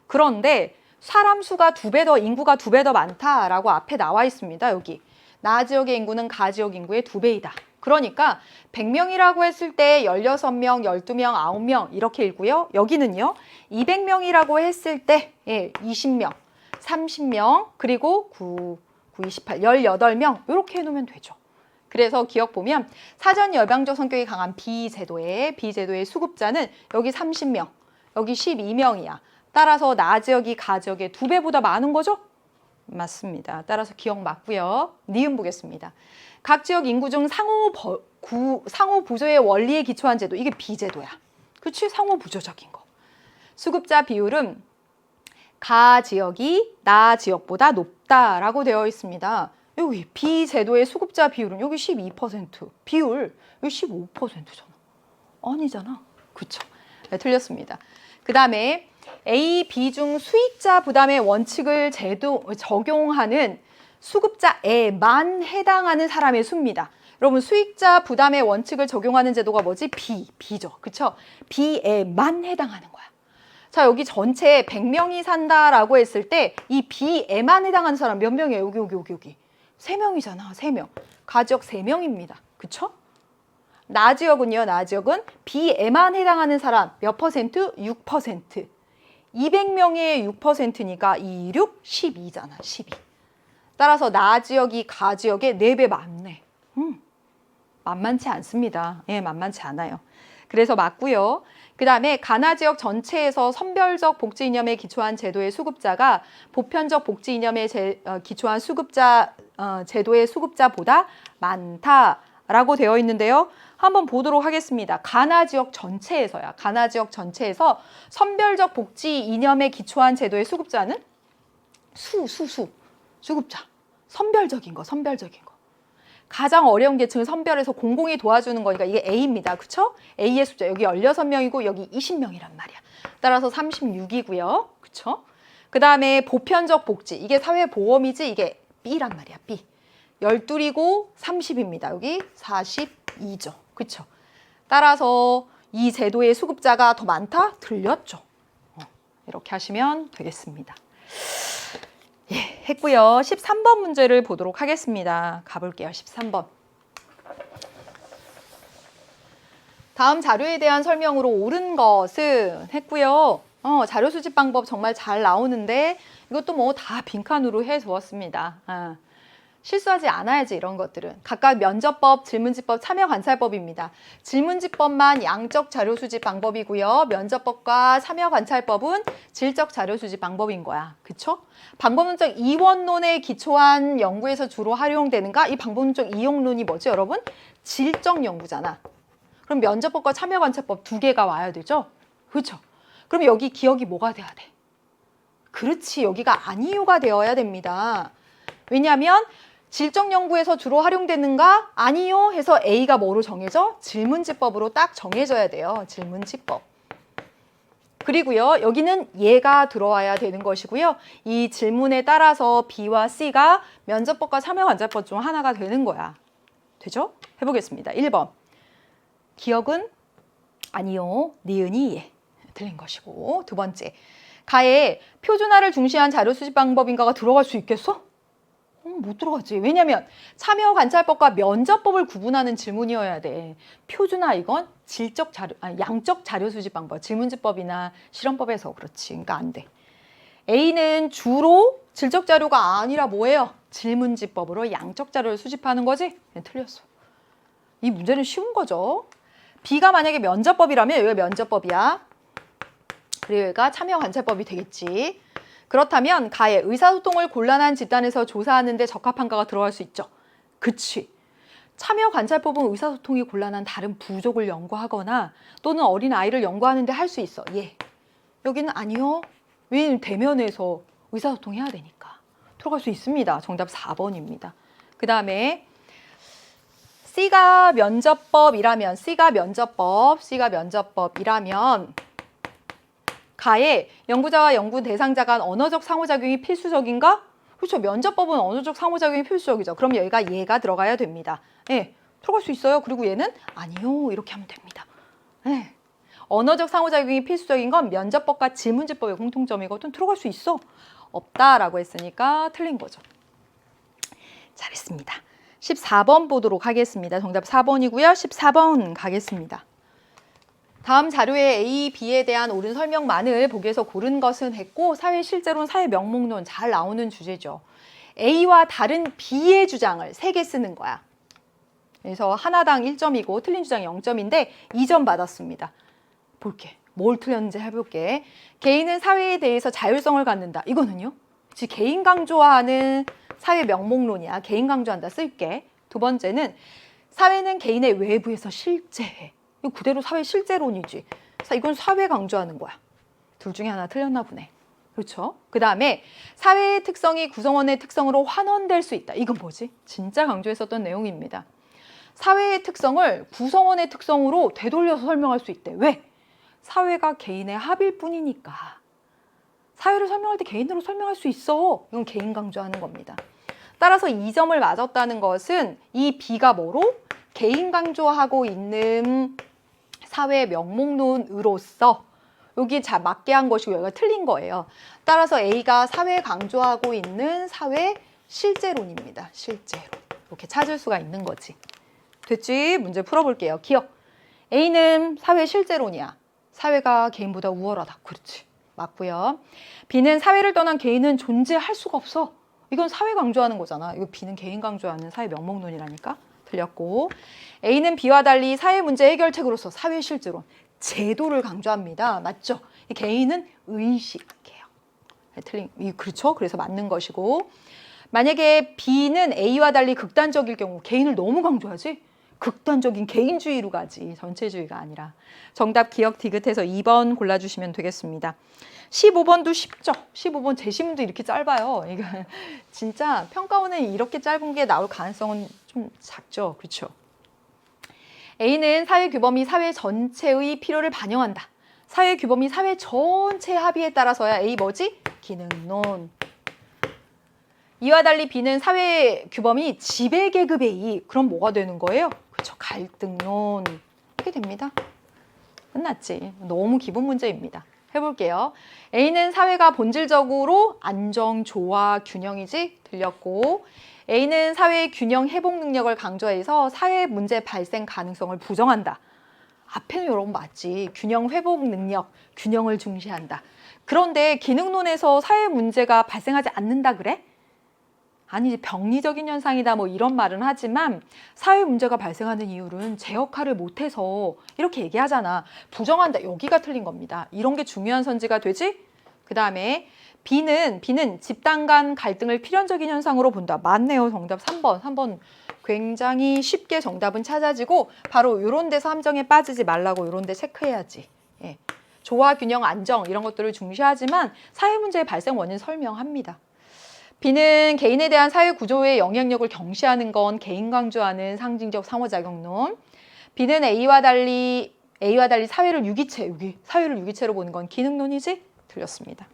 그런데 사람 수가 2배 더, 인구가 2배 더 많다라고 앞에 나와 있습니다. 여기. 나 지역의 인구는 가 지역 인구의 2배이다. 그러니까 100명이라고 했을 때 16명, 12명, 9명 이렇게 읽고요. 여기는요. 200명이라고 했을 때 20명, 30명, 그리고 9, 28, 18명 이렇게 해놓으면 되죠. 그래서 기억 보면 사전 열방적 성격이 강한 B제도의 수급자는 여기 30명, 여기 12명이야. 따라서 나 지역이 가 지역의 2배보다 많은 거죠? 맞습니다. 따라서 기억 맞고요. 니은 보겠습니다. 각 지역 인구 중 상호 부조의 원리에 기초한 제도, 이게 B제도야. 그치? 상호 부조적인 거. 수급자 비율은 가 지역이 나 지역보다 높다라고 되어 있습니다. 여기 B제도의 수급자 비율은 여기 12%, 비율 여기 15%잖아. 아니잖아. 그쵸? 네, 틀렸습니다. 그 다음에 A, B 중 수익자 부담의 원칙을 적용하는 수급자에만 해당하는 사람의 수입니다. 여러분 수익자 부담의 원칙을 적용하는 제도가 뭐지? B죠. 그쵸? B에만 해당하는 거야. 자, 여기 전체에 100명이 산다라고 했을 때 이 B에만 해당하는 사람 몇 명이에요? 여기. 3명이잖아. 3명. 가지역 3명입니다. 그쵸? 나 지역은요. 나 지역은 B에만 해당하는 사람 몇 퍼센트? 6%. 200명의 6%니까 2, 6, 12잖아. 12. 따라서 나 지역이 가 지역의 4배 많네. 만만치 않습니다. 예, 만만치 않아요. 그래서 맞고요. 그 다음에 가나 지역 전체에서 선별적 복지 이념에 기초한 제도의 수급자가 보편적 복지 이념에 기초한 제도의 수급자보다 많다라고 되어 있는데요. 한번 보도록 하겠습니다. 가나 지역 전체에서야. 가나 지역 전체에서 선별적 복지 이념에 기초한 제도의 수급자는 수급자. 선별적인 거. 가장 어려운 계층을 선별해서 공공이 도와주는 거니까 이게 A입니다. 그쵸? A의 숫자. 여기 16명이고 여기 20명이란 말이야. 따라서 36이고요. 그쵸? 그 다음에 보편적 복지. 이게 사회보험이지 이게 B란 말이야. B. 12이고 30입니다. 여기 42죠. 그쵸? 따라서 이 제도의 수급자가 더 많다? 틀렸죠. 이렇게 하시면 되겠습니다. 예, 했고요. 13번 문제를 보도록 하겠습니다. 가볼게요. 13번. 다음 자료에 대한 설명으로 옳은 것은 했고요. 자료 수집 방법 정말 잘 나오는데 이것도 뭐 다 빈칸으로 해두었습니다. 실수하지 않아야지 이런 것들은. 각각 면접법, 질문지법, 참여관찰법입니다. 질문지법만 양적 자료 수집 방법이고요. 면접법과 참여관찰법은 질적 자료 수집 방법인 거야. 그쵸? 방법론적 이원론에 기초한 연구에서 주로 활용되는가? 이 방법론적 이용론이 뭐지 여러분? 질적 연구잖아. 그럼 면접법과 참여관찰법 2개가 와야 되죠? 그렇죠? 그럼 여기 기억이 뭐가 돼야 돼? 그렇지, 여기가 아니요가 되어야 됩니다. 왜냐하면 질적 연구에서 주로 활용되는가? 아니요 해서 A가 뭐로 정해져? 질문지법으로 딱 정해져야 돼요. 질문지법. 그리고요, 여기는 얘가 들어와야 되는 것이고요. 이 질문에 따라서 B와 C가 면접법과 참여관찰법 중 하나가 되는 거야. 되죠? 해보겠습니다. 1번. 기억은 아니요, 니은이 예. 틀린 것이고. 2번째. 가에 표준화를 중시한 자료 수집 방법인가가 들어갈 수 있겠어? 못 들어가지. 왜냐면 참여관찰법과 면접법을 구분하는 질문이어야 돼. 표준화 이건 양적 자료 수집 방법. 질문지법이나 실험법에서 그렇지. 그러니까 안 돼. A는 주로 질적 자료가 아니라 뭐예요? 질문지법으로 양적 자료를 수집하는 거지? 틀렸어. 이 문제는 쉬운 거죠. B가 만약에 면접법이라면 여기가 면접법이야. 그리고 여기가 참여관찰법이 되겠지. 그렇다면 가에 의사소통을 곤란한 집단에서 조사하는 데 적합한가가 들어갈 수 있죠. 그치. 참여관찰법은 의사소통이 곤란한 다른 부족을 연구하거나 또는 어린아이를 연구하는 데 할 수 있어. 예. 여기는 아니요. 왜냐면 대면에서 의사소통해야 되니까. 들어갈 수 있습니다. 정답 4번입니다. 그 다음에 C가 면접법이라면 가에 연구자와 연구 대상자 간 언어적 상호작용이 필수적인가? 그렇죠. 면접법은 언어적 상호작용이 필수적이죠. 그럼 얘가 들어가야 됩니다. 예, 들어갈 수 있어요. 그리고 얘는 아니요. 이렇게 하면 됩니다. 예. 언어적 상호작용이 필수적인 건 면접법과 질문지법의 공통점이거든. 들어갈 수 있어. 없다라고 했으니까 틀린 거죠. 잘했습니다. 14번 보도록 하겠습니다. 정답 4번이고요. 14번 가겠습니다. 다음 자료에 A, B에 대한 옳은 설명만을 보기에서 고른 것은 했고 사회 실제론, 사회 명목론 잘 나오는 주제죠. A와 다른 B의 주장을 3개 쓰는 거야. 그래서 하나당 1점이고 틀린 주장 0점인데 2점 받았습니다. 볼게. 뭘 틀렸는지 해볼게. 개인은 사회에 대해서 자율성을 갖는다. 이거는요? 즉 개인 강조하는 사회 명목론이야. 개인 강조한다 쓸게. 두 번째는 사회는 개인의 외부에서 실제해. 이거 그대로 사회 실제론이지. 이건 사회 강조하는 거야. 둘 중에 하나 틀렸나 보네. 그렇죠? 그 다음에 사회의 특성이 구성원의 특성으로 환원될 수 있다. 이건 뭐지? 진짜 강조했었던 내용입니다. 사회의 특성을 구성원의 특성으로 되돌려서 설명할 수 있대. 왜? 사회가 개인의 합일 뿐이니까. 사회를 설명할 때 개인으로 설명할 수 있어. 이건 개인 강조하는 겁니다. 따라서 2점을 맞았다는 것은 이 B가 뭐로? 개인 강조하고 있는 사회 명목론으로서 여기 잘 맞게 한 것이고 여기가 틀린 거예요. 따라서 A가 사회 강조하고 있는 사회 실제론입니다. 실제론. 이렇게 찾을 수가 있는 거지. 됐지? 문제 풀어볼게요. 기억. A는 사회 실제론이야. 사회가 개인보다 우월하다. 그렇지. 맞고요. B는 사회를 떠난 개인은 존재할 수가 없어. 이건 사회 강조하는 거잖아. 이거 B는 개인 강조하는 사회 명목론이라니까. 틀렸고. A는 B와 달리 사회 문제 해결책으로서 사회 실제론, 제도를 강조합니다. 맞죠? 개인은 의식해요. 그렇죠? 그래서 맞는 것이고. 만약에 B는 A와 달리 극단적일 경우 개인을 너무 강조하지? 극단적인 개인주의로 가지. 전체주의가 아니라. 정답 기억 디귿해서 2번 골라주시면 되겠습니다. 15번도 쉽죠? 15번 제시문도 이렇게 짧아요. 이거 진짜 평가원은 이렇게 짧은 게 나올 가능성은 좀 작죠. 그렇죠? A는 사회 규범이 사회 전체의 필요를 반영한다. 사회 규범이 사회 전체 합의에 따라서야 A 뭐지? 기능론. 이와 달리 B는 사회 규범이 지배계급의 이익. 그럼 뭐가 되는 거예요? 그렇죠. 갈등론. 이렇게 됩니다. 끝났지. 너무 기본 문제입니다. 해볼게요. A는 사회가 본질적으로 안정, 조화, 균형이지? 틀렸고. A는 사회의 균형 회복 능력을 강조해서 사회 문제 발생 가능성을 부정한다. 앞에는 여러분 맞지. 균형 회복 능력, 균형을 중시한다. 그런데 기능론에서 사회 문제가 발생하지 않는다 그래? 아니지, 병리적인 현상이다 뭐 이런 말은 하지만 사회 문제가 발생하는 이유는 제 역할을 못해서 이렇게 얘기하잖아. 부정한다. 여기가 틀린 겁니다. 이런 게 중요한 선지가 되지? 그 다음에 B는 집단 간 갈등을 필연적인 현상으로 본다. 맞네요. 정답 3번. 3번 굉장히 쉽게 정답은 찾아지고 바로 이런 데서 함정에 빠지지 말라고 이런 데 체크해야지. 예. 조화, 균형, 안정 이런 것들을 중시하지만 사회 문제의 발생 원인 설명합니다. B는 개인에 대한 사회 구조의 영향력을 경시하는 건 개인 강조하는 상징적 상호작용론. B는 A와 달리 사회를 유기체로 보는 건 기능론이지? 틀렸습니다.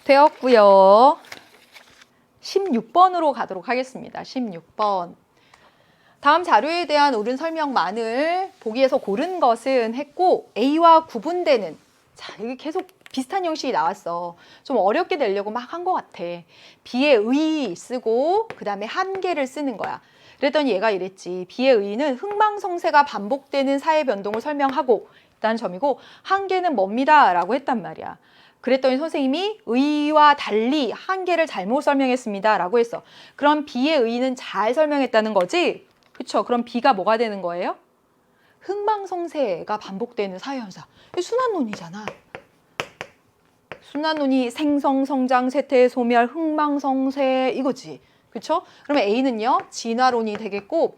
되었고요. 16번으로 가도록 하겠습니다. 16번. 다음 자료에 대한 옳은 설명만을 보기에서 고른 것은 했고 A와 구분되는, 자, 여기 계속 비슷한 형식이 나왔어. 좀 어렵게 내려고 막 한 것 같아. B의 의 쓰고 그 다음에 한계를 쓰는 거야. 그랬더니 얘가 이랬지. B의 의는 흥망성쇠가 반복되는 사회 변동을 설명하고 있다는 점이고 한계는 뭡니다 라고 했단 말이야. 그랬더니 선생님이 의와 달리 한계를 잘못 설명했습니다 라고 했어. 그럼 B의 의는 잘 설명했다는 거지? 그쵸? 그럼 B가 뭐가 되는 거예요? 흥망성쇠가 반복되는 사회현상. 순환론이잖아. 순환론이 생성, 성장, 쇠퇴, 소멸, 흥망성쇠 이거지. 그쵸? 그러면 A는요. 진화론이 되겠고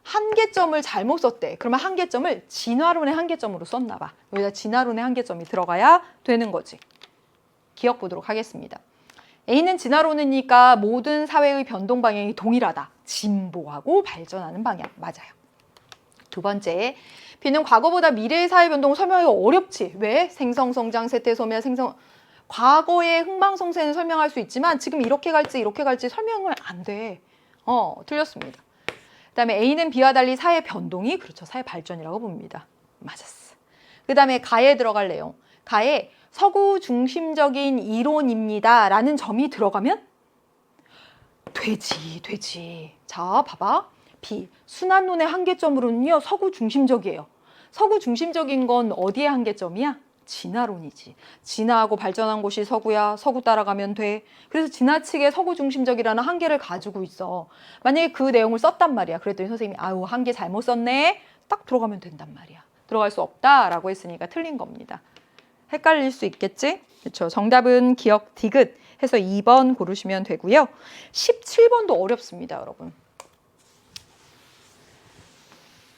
한계점을 잘못 썼대. 그러면 한계점을 진화론의 한계점으로 썼나 봐. 여기다 진화론의 한계점이 들어가야 되는 거지. 기억 보도록 하겠습니다. A는 진화론이니까 모든 사회의 변동 방향이 동일하다. 진보하고 발전하는 방향. 맞아요. 두 번째, B는 과거보다 미래의 사회 변동을 설명하기가 어렵지. 왜? 생성, 성장, 쇠퇴, 소멸, 과거의 흥망성쇠는 설명할 수 있지만 지금 이렇게 갈지 설명을 안 돼. 틀렸습니다. 그다음에 A는 B와 달리 사회 변동이 그렇죠. 사회 발전이라고 봅니다. 맞았어. 그다음에 가에 들어갈 내용. 가에 서구 중심적인 이론입니다. 라는 점이 들어가면 되지. 자, 봐봐. B. 순환론의 한계점으로는요. 서구 중심적이에요. 서구 중심적인 건 어디의 한계점이야? 진화론이지. 진화하고 발전한 곳이 서구야. 서구 따라가면 돼. 그래서 지나치게 서구 중심적이라는 한계를 가지고 있어. 만약에 그 내용을 썼단 말이야. 그랬더니 선생님이 아유 한계 잘못 썼네. 딱 들어가면 된단 말이야. 들어갈 수 없다라고 했으니까 틀린 겁니다. 헷갈릴 수 있겠지? 그렇죠. 정답은 기억 디귿 해서 2번 고르시면 되고요. 17번도 어렵습니다, 여러분.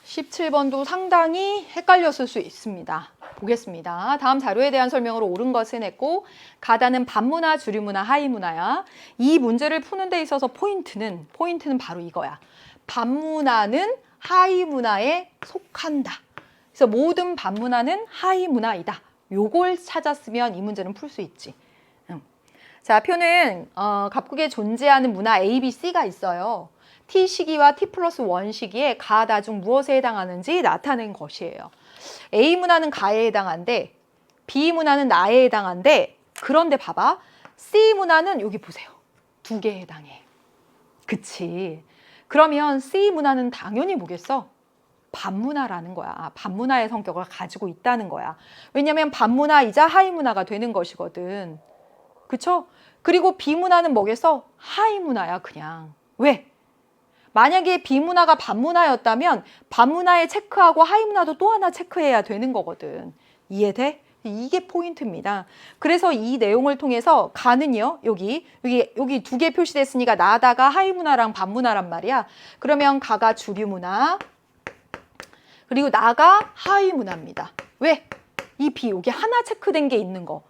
17번도 상당히 헷갈렸을 수 있습니다. 보겠습니다. 다음 자료에 대한 설명으로 옳은 것은 했고 가다는 반문화, 주류문화, 하위문화야. 이 문제를 푸는 데 있어서 포인트는 바로 이거야. 반문화는 하위문화에 속한다. 그래서 모든 반문화는 하위문화이다. 요걸 찾았으면 이 문제는 풀 수 있지. 자, 표는 각국에 존재하는 문화 A, B, C가 있어요. T 시기와 T 플러스 1 시기에 가, 나 중 무엇에 해당하는지 나타낸 것이에요. A 문화는 가에 해당한데 B 문화는 나에 해당한데 그런데 봐봐. C 문화는 여기 보세요. 2개에 해당해. 그치. 그러면 C 문화는 당연히 뭐겠어? 반문화라는 거야. 반문화의 성격을 가지고 있다는 거야. 왜냐면 반문화이자 하위문화가 되는 것이거든. 그쵸? 그리고 비문화는 뭐겠어? 하위문화야 그냥. 왜? 만약에 비문화가 반문화였다면 반문화에 체크하고 하위문화도 또 하나 체크해야 되는 거거든. 이해돼? 이게 포인트입니다. 그래서 이 내용을 통해서 가는요. 여기 2개 표시됐으니까 나다가 하위문화랑 반문화란 말이야. 그러면 가가 주류문화 그리고 나가 하위문화입니다. 왜? 이 B 여기 하나 체크된 게 있는 거.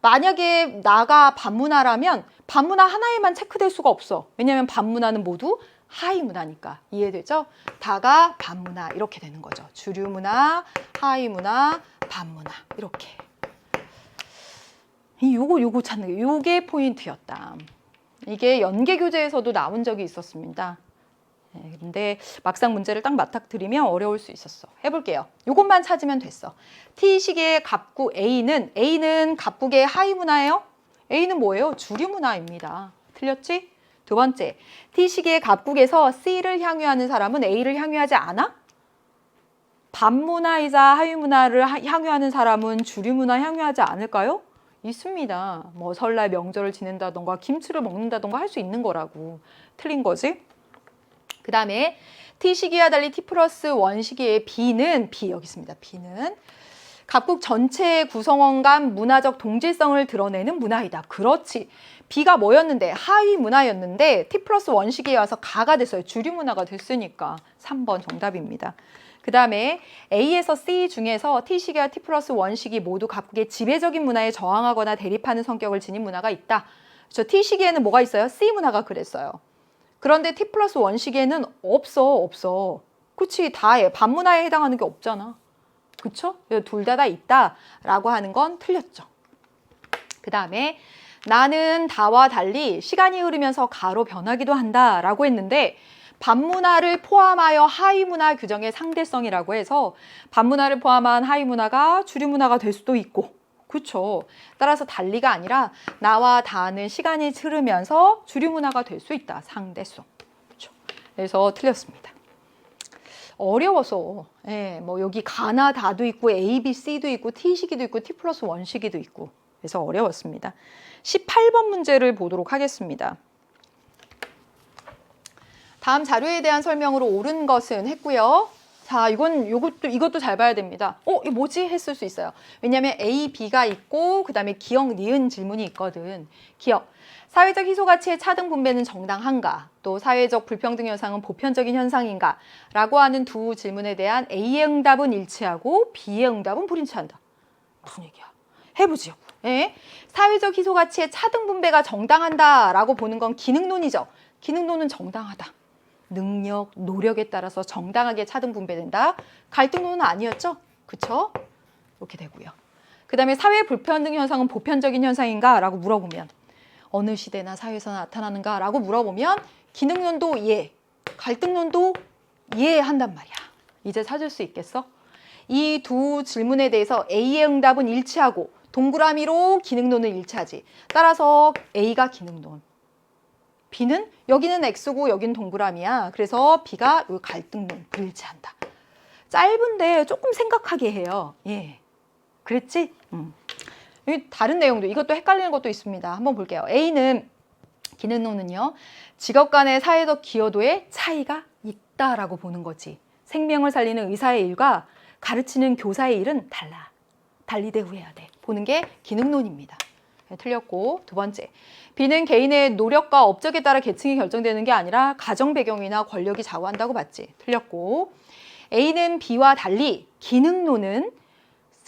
만약에 나가 반문화라면 반문화 하나에만 체크될 수가 없어. 왜냐하면 반문화는 모두 하위문화니까. 이해되죠? 다가 반문화 이렇게 되는 거죠. 주류문화, 하위문화, 반문화 이렇게. 요거 찾는 게 요게 포인트였다. 이게 연계교재에서도 나온 적이 있었습니다. 근데 막상 문제를 딱 맞닥뜨리면 어려울 수 있었어. 해볼게요. 요것만 찾으면 됐어. T시계의 갑국 A는 갑국의 하위문화예요? A는 뭐예요? 주류문화입니다. 틀렸지? 두 번째, T시계의 갑국에서 C를 향유하는 사람은 A를 향유하지 않아? 반문화이자 하위문화를 향유하는 사람은 주류문화 향유하지 않을까요? 있습니다. 뭐 설날 명절을 지낸다던가 김치를 먹는다던가 할 수 있는 거라고. 틀린 거지? 그 다음에 T 시기와 달리 T 플러스 1 시기의 B는 여기 있습니다. B는 각국 전체의 구성원 간 문화적 동질성을 드러내는 문화이다. 그렇지. B가 뭐였는데? 하위 문화였는데 T 플러스 1 시기에 와서 가가 됐어요. 주류 문화가 됐으니까 3번 정답입니다. 그 다음에 A에서 C 중에서 T 시기와 T 플러스 1 시기 모두 각국의 지배적인 문화에 저항하거나 대립하는 성격을 지닌 문화가 있다. 그렇죠? T 시기에는 뭐가 있어요? C 문화가 그랬어요. 그런데 T 플러스 1 시기에는 없어. 그치? 다에 반문화에 해당하는 게 없잖아. 그쵸? 둘 다 있다라고 하는 건 틀렸죠. 그 다음에 나는 다와 달리 시간이 흐르면서 가로 변하기도 한다라고 했는데 반문화를 포함하여 하위문화 규정의 상대성이라고 해서 반문화를 포함한 하위문화가 주류문화가 될 수도 있고 그렇죠. 따라서 달리가 아니라 나와 다는 시간이 흐르면서 주류문화가 될 수 있다. 상대성. 그렇죠. 그래서 틀렸습니다. 어려워서 뭐 여기 가나 다도 있고 A, B, C도 있고 T 시기도 있고 T 플러스 1 시기도 있고 그래서 어려웠습니다. 18번 문제를 보도록 하겠습니다. 다음 자료에 대한 설명으로 옳은 것은 했고요. 자, 이것도 잘 봐야 됩니다. 이거 뭐지? 했을 수 있어요. 왜냐하면 A, B가 있고 그 다음에 기억, 니은 질문이 있거든. 기억. 사회적 희소가치의 차등 분배는 정당한가? 또 사회적 불평등 현상은 보편적인 현상인가? 라고 하는 두 질문에 대한 A의 응답은 일치하고 B의 응답은 불일치한다. 무슨 얘기야? 해보죠. 사회적 희소가치의 차등 분배가 정당한다라고 보는 건 기능론이죠. 기능론은 정당하다. 능력, 노력에 따라서 정당하게 차등 분배된다. 갈등론은 아니었죠? 그쵸? 이렇게 되고요. 그 다음에 사회 불평등 현상은 보편적인 현상인가? 라고 물어보면 어느 시대나 사회에서 나타나는가? 라고 물어보면 기능론도 예, 갈등론도 예 한단 말이야. 이제 찾을 수 있겠어? 이 두 질문에 대해서 A의 응답은 일치하고 동그라미로 기능론은 일치하지. 따라서 A가 기능론. B는 여기는 X고 여기는 동그라미야. 그래서 B가 이 갈등론 일치한다. 짧은데 조금 생각하게 해요. 예, 그랬지? 다른 내용도 이것도 헷갈리는 것도 있습니다. 한번 볼게요. A는 기능론은요. 직업 간의 사회적 기여도에 차이가 있다라고 보는 거지. 생명을 살리는 의사의 일과 가르치는 교사의 일은 달라. 달리 대우해야 돼. 보는 게 기능론입니다. 네, 틀렸고 두 번째. B는 개인의 노력과 업적에 따라 계층이 결정되는 게 아니라 가정 배경이나 권력이 좌우한다고 봤지. 틀렸고 A는 B와 달리 기능론은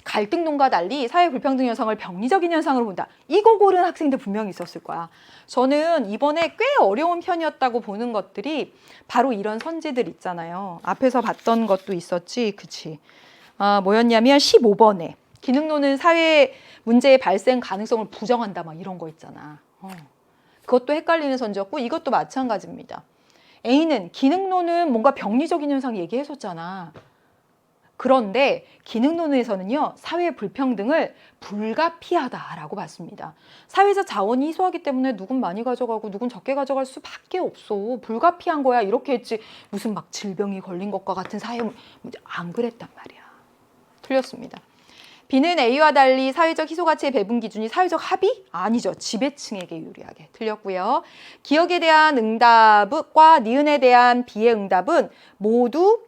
갈등론과 달리 사회 불평등 현상을 병리적인 현상으로 본다. 이거 고른 학생들 분명히 있었을 거야. 저는 이번에 꽤 어려운 편이었다고 보는 것들이 바로 이런 선지들 있잖아요. 앞에서 봤던 것도 있었지. 그치? 뭐였냐면 15번에 기능론은 사회 문제의 발생 가능성을 부정한다. 막 이런 거 있잖아. 그것도 헷갈리는 선지였고 이것도 마찬가지입니다. A는 기능론은 뭔가 병리적인 현상 얘기했었잖아. 그런데 기능론에서는요. 사회 불평등을 불가피하다라고 봤습니다. 사회적 자원이 희소하기 때문에 누군 많이 가져가고 누군 적게 가져갈 수밖에 없어. 불가피한 거야. 이렇게 했지. 무슨 막 질병이 걸린 것과 같은 사회 문제 안 그랬단 말이야. 틀렸습니다. B는 A와 달리 사회적 희소가치의 배분 기준이 사회적 합의? 아니죠. 지배층에게 유리하게. 틀렸고요. 기억에 대한 응답과 니은에 대한 B의 응답은 모두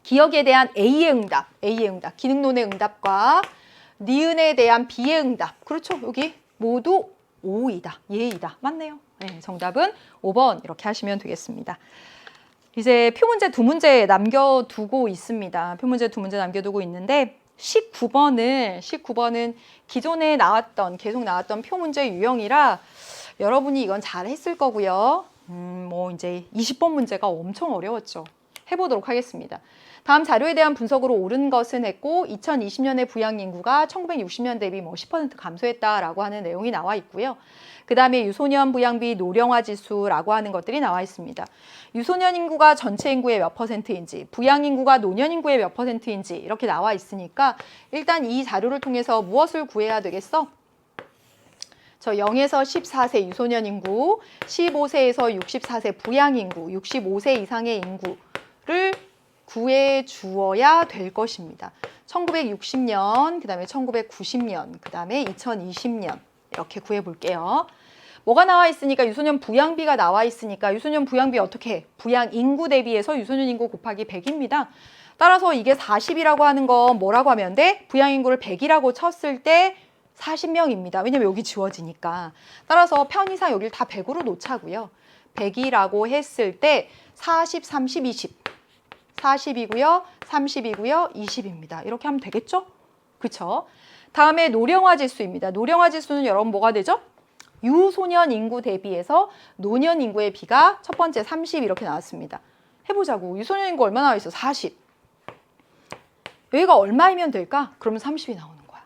기억에 대한 A의 응답, 기능론의 응답과 니은에 대한 B의 응답. 그렇죠. 여기 모두 O이다, 예이다. 맞네요. 네, 정답은 5번 이렇게 하시면 되겠습니다. 이제 표문제 두 문제 남겨두고 있습니다. 표문제 두 문제 남겨두고 있는데 19번은 기존에 계속 나왔던 표문제 유형이라 여러분이 이건 잘 했을 거고요. 뭐 이제 20번 문제가 엄청 어려웠죠. 해보도록 하겠습니다. 다음 자료에 대한 분석으로 옳은 것은 했고 2020년의 부양 인구가 1960년 대비 10% 감소했다라고 하는 내용이 나와 있고요. 그 다음에 유소년 부양비 노령화 지수라고 하는 것들이 나와 있습니다. 유소년 인구가 전체 인구의 몇 %인지, 부양 인구가 노년 인구의 몇 %인지 이렇게 나와 있으니까 일단 이 자료를 통해서 무엇을 구해야 되겠어? 저 0에서 14세 유소년 인구, 15세에서 64세 부양 인구, 65세 이상의 인구를 구해 주어야 될 것입니다. 1960년, 그 다음에 1990년, 그 다음에 2020년 이렇게 구해 볼게요. 뭐가 나와 있으니까 유소년 부양비가 나와 있으니까 유소년 부양비 어떻게 해? 부양 인구 대비해서 유소년 인구 곱하기 100입니다. 따라서 이게 40이라고 하는 건 뭐라고 하면 돼? 부양 인구를 100이라고 쳤을 때 40명입니다. 왜냐면 여기 지워지니까. 따라서 편의상 여기를 다 100으로 놓자고요. 100이라고 했을 때 40, 30, 20. 40이고요. 30이고요. 20입니다. 이렇게 하면 되겠죠? 그쵸? 다음에 노령화 지수입니다. 노령화 지수는 여러분 뭐가 되죠? 유소년 인구 대비해서 노년 인구의 비가 첫 번째 30 이렇게 나왔습니다. 해보자고. 유소년 인구 얼마 나와 있어? 40. 여기가 얼마이면 될까? 그러면 30이 나오는 거야.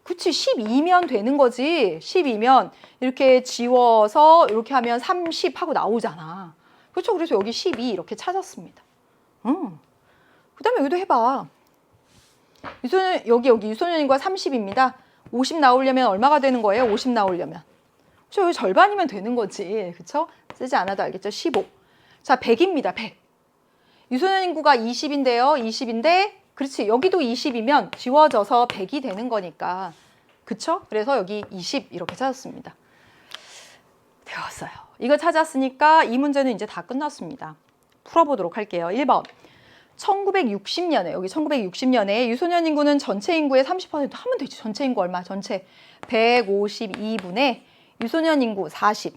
그치? 12면 되는 거지. 12면 이렇게 지워서 이렇게 하면 30 하고 나오잖아. 그렇죠? 그래서 여기 12 이렇게 찾았습니다. 그 다음에 여기도 해봐. 여기 유소년 인구가 30입니다. 50 나오려면 얼마가 되는 거예요? 50 나오려면. 그렇죠? 여기 절반이면 되는 거지. 그렇죠? 쓰지 않아도 알겠죠? 15. 자, 100입니다. 100. 유소년 인구가 20인데요. 20인데 그렇지. 여기도 20이면 지워져서 100이 되는 거니까. 그렇죠? 그래서 여기 20 이렇게 찾았습니다. 되었어요. 이거 찾았으니까 이 문제는 이제 다 끝났습니다. 풀어보도록 할게요. 1번. 1960년에 여기 1960년에 유소년 인구는 전체 인구의 30% 하면 되지. 전체 인구 얼마? 전체 152분의 유소년 인구 40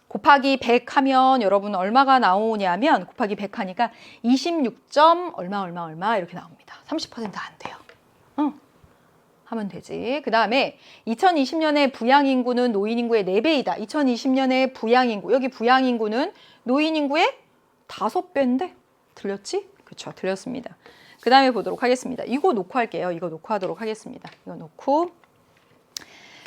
곱하기 100 하면 여러분 얼마가 나오냐면 곱하기 100 하니까 26점 얼마 이렇게 나옵니다. 30%안 돼요. 하면 되지. 그 다음에 2020년에 부양 인구는 노인 인구의 4배이다. 2020년에 부양 인구, 여기 부양 인구는 노인 인구의 5배인데? 틀렸지? 그렇죠. 틀렸습니다. 그 다음에 보도록 하겠습니다. 이거 놓고 할게요. 이거 놓고 하도록 하겠습니다. 이거 놓고.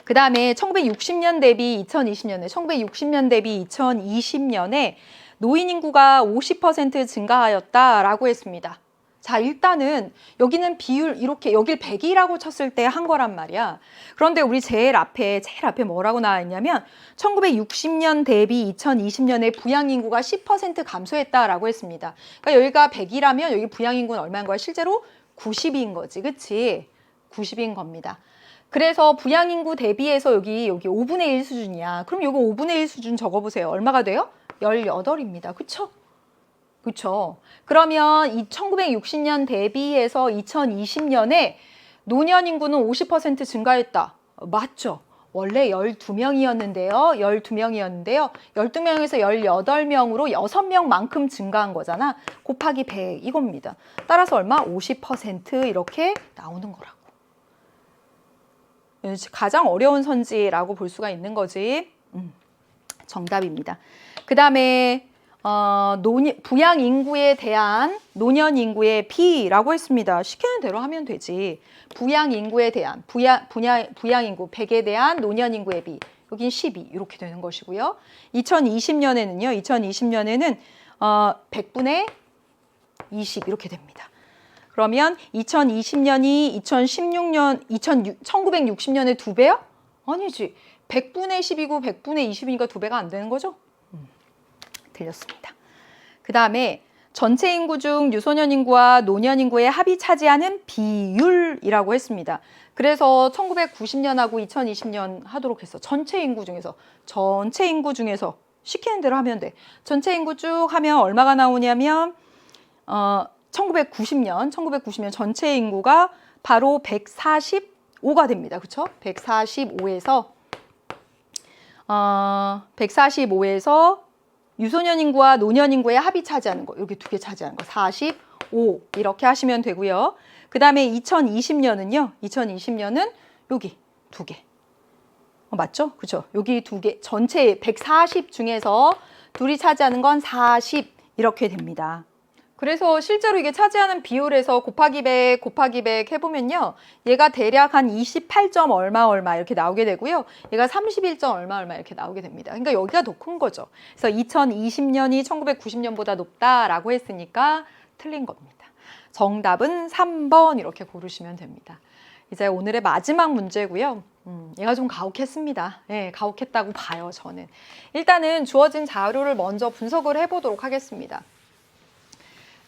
그 다음에 1960년 대비 2020년에 1960년 대비 2020년에 노인 인구가 50% 증가하였다라고 했습니다. 자, 일단은 여기는 비율 이렇게 여길 100이라고 쳤을 때 한 거란 말이야. 그런데 우리 제일 앞에 뭐라고 나와 있냐면 1960년 대비 2020년에 부양 인구가 10% 감소했다라고 했습니다. 그러니까 여기가 100이라면 여기 부양 인구는 얼마인 거야? 실제로 90인 거지. 그치? 90인 겁니다. 그래서 부양 인구 대비해서 여기 5분의 1 수준이야. 그럼 여기 5분의 1 수준 적어 보세요. 얼마가 돼요? 18입니다. 그쵸? 그렇죠. 그러면 이 1960년 대비해서 2020년에 노년 인구는 50% 증가했다. 맞죠? 원래 12명이었는데요. 12명에서 18명으로 6명만큼 증가한 거잖아. 곱하기 100 이겁니다. 따라서 얼마? 50% 이렇게 나오는 거라고. 가장 어려운 선지라고 볼 수가 있는 거지. 정답입니다. 그 다음에 부양 인구에 대한 노년 인구의 비라고 했습니다. 시키는 대로 하면 되지. 부양 인구에 대한 부양 인구 100에 대한 노년 인구의 비. 여긴 12 이렇게 되는 것이고요. 2020년에는 100분의 20 이렇게 됩니다. 그러면 2020년이 1960년의 2배야? 아니지. 100분의 10이고 100분의 20이니까 2배가 안 되는 거죠? 들렸습니다. 그 다음에 전체 인구 중 유소년 인구와 노년 인구의 합이 차지하는 비율이라고 했습니다. 그래서 1990년하고 2020년 하도록 했어. 전체 인구 중에서 시키는 대로 하면 돼. 전체 인구 쭉 하면 얼마가 나오냐면 1990년 전체 인구가 바로 145가 됩니다. 그렇죠? 145에서 유소년 인구와 노년 인구의 합이 차지하는 거, 여기 2개 차지하는 거, 45 이렇게 하시면 되고요. 그 다음에 2020년은 여기 2개. 맞죠? 그렇죠? 여기 2개, 전체 140 중에서 둘이 차지하는 건 40 이렇게 됩니다. 그래서 실제로 이게 차지하는 비율에서 곱하기 100 해보면요. 얘가 대략 한 28점 얼마 이렇게 나오게 되고요. 얘가 31점 얼마 이렇게 나오게 됩니다. 그러니까 여기가 더 큰 거죠. 그래서 2020년이 1990년보다 높다라고 했으니까 틀린 겁니다. 정답은 3번 이렇게 고르시면 됩니다. 이제 오늘의 마지막 문제고요. 얘가 좀 가혹했습니다. 네, 가혹했다고 봐요, 저는. 일단은 주어진 자료를 먼저 분석을 해보도록 하겠습니다.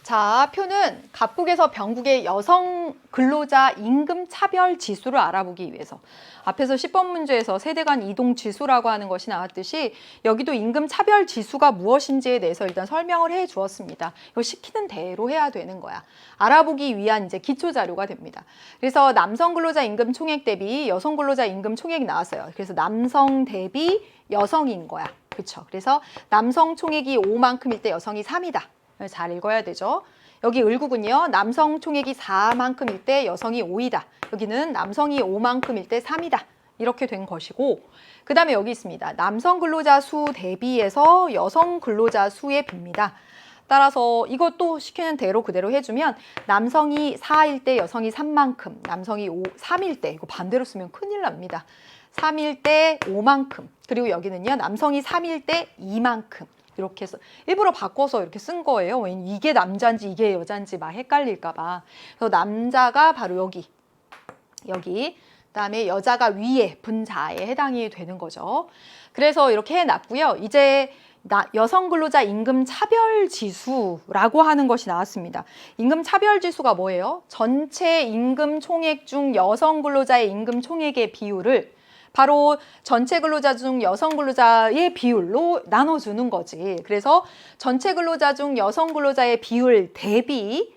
자, 표는 갑국에서 병국의 여성 근로자 임금 차별 지수를 알아보기 위해서 앞에서 10번 문제에서 세대 간 이동 지수라고 하는 것이 나왔듯이 여기도 임금 차별 지수가 무엇인지에 대해서 일단 설명을 해 주었습니다. 이거 시키는 대로 해야 되는 거야. 알아보기 위한 이제 기초 자료가 됩니다. 그래서 남성 근로자 임금 총액 대비 여성 근로자 임금 총액이 나왔어요. 그래서 남성 대비 여성인 거야. 그렇죠? 그래서 남성 총액이 5만큼일 때 여성이 3이다. 잘 읽어야 되죠. 여기 을국은요. 남성 총액이 4만큼일 때 여성이 5이다. 여기는 남성이 5만큼일 때 3이다. 이렇게 된 것이고 그 다음에 여기 있습니다. 남성 근로자 수 대비해서 여성 근로자 수의 비입니다. 따라서 이것도 시키는 대로 그대로 해주면 남성이 4일 때 여성이 3만큼, 남성이 3일 때 이거 반대로 쓰면 큰일 납니다. 3일 때 5만큼, 그리고 여기는요. 남성이 3일 때 2만큼. 이렇게 해서 일부러 바꿔서 이렇게 쓴 거예요. 이게 남자인지 이게 여자인지 막 헷갈릴까 봐. 그래서 남자가 바로 여기 그다음에 여자가 위에 분자에 해당이 되는 거죠. 그래서 이렇게 해놨고요. 이제 여성 근로자 임금 차별 지수라고 하는 것이 나왔습니다. 임금 차별 지수가 뭐예요? 전체 임금 총액 중 여성 근로자의 임금 총액의 비율을 바로 전체 근로자 중 여성 근로자의 비율로 나눠주는 거지. 그래서 전체 근로자 중 여성 근로자의 비율 대비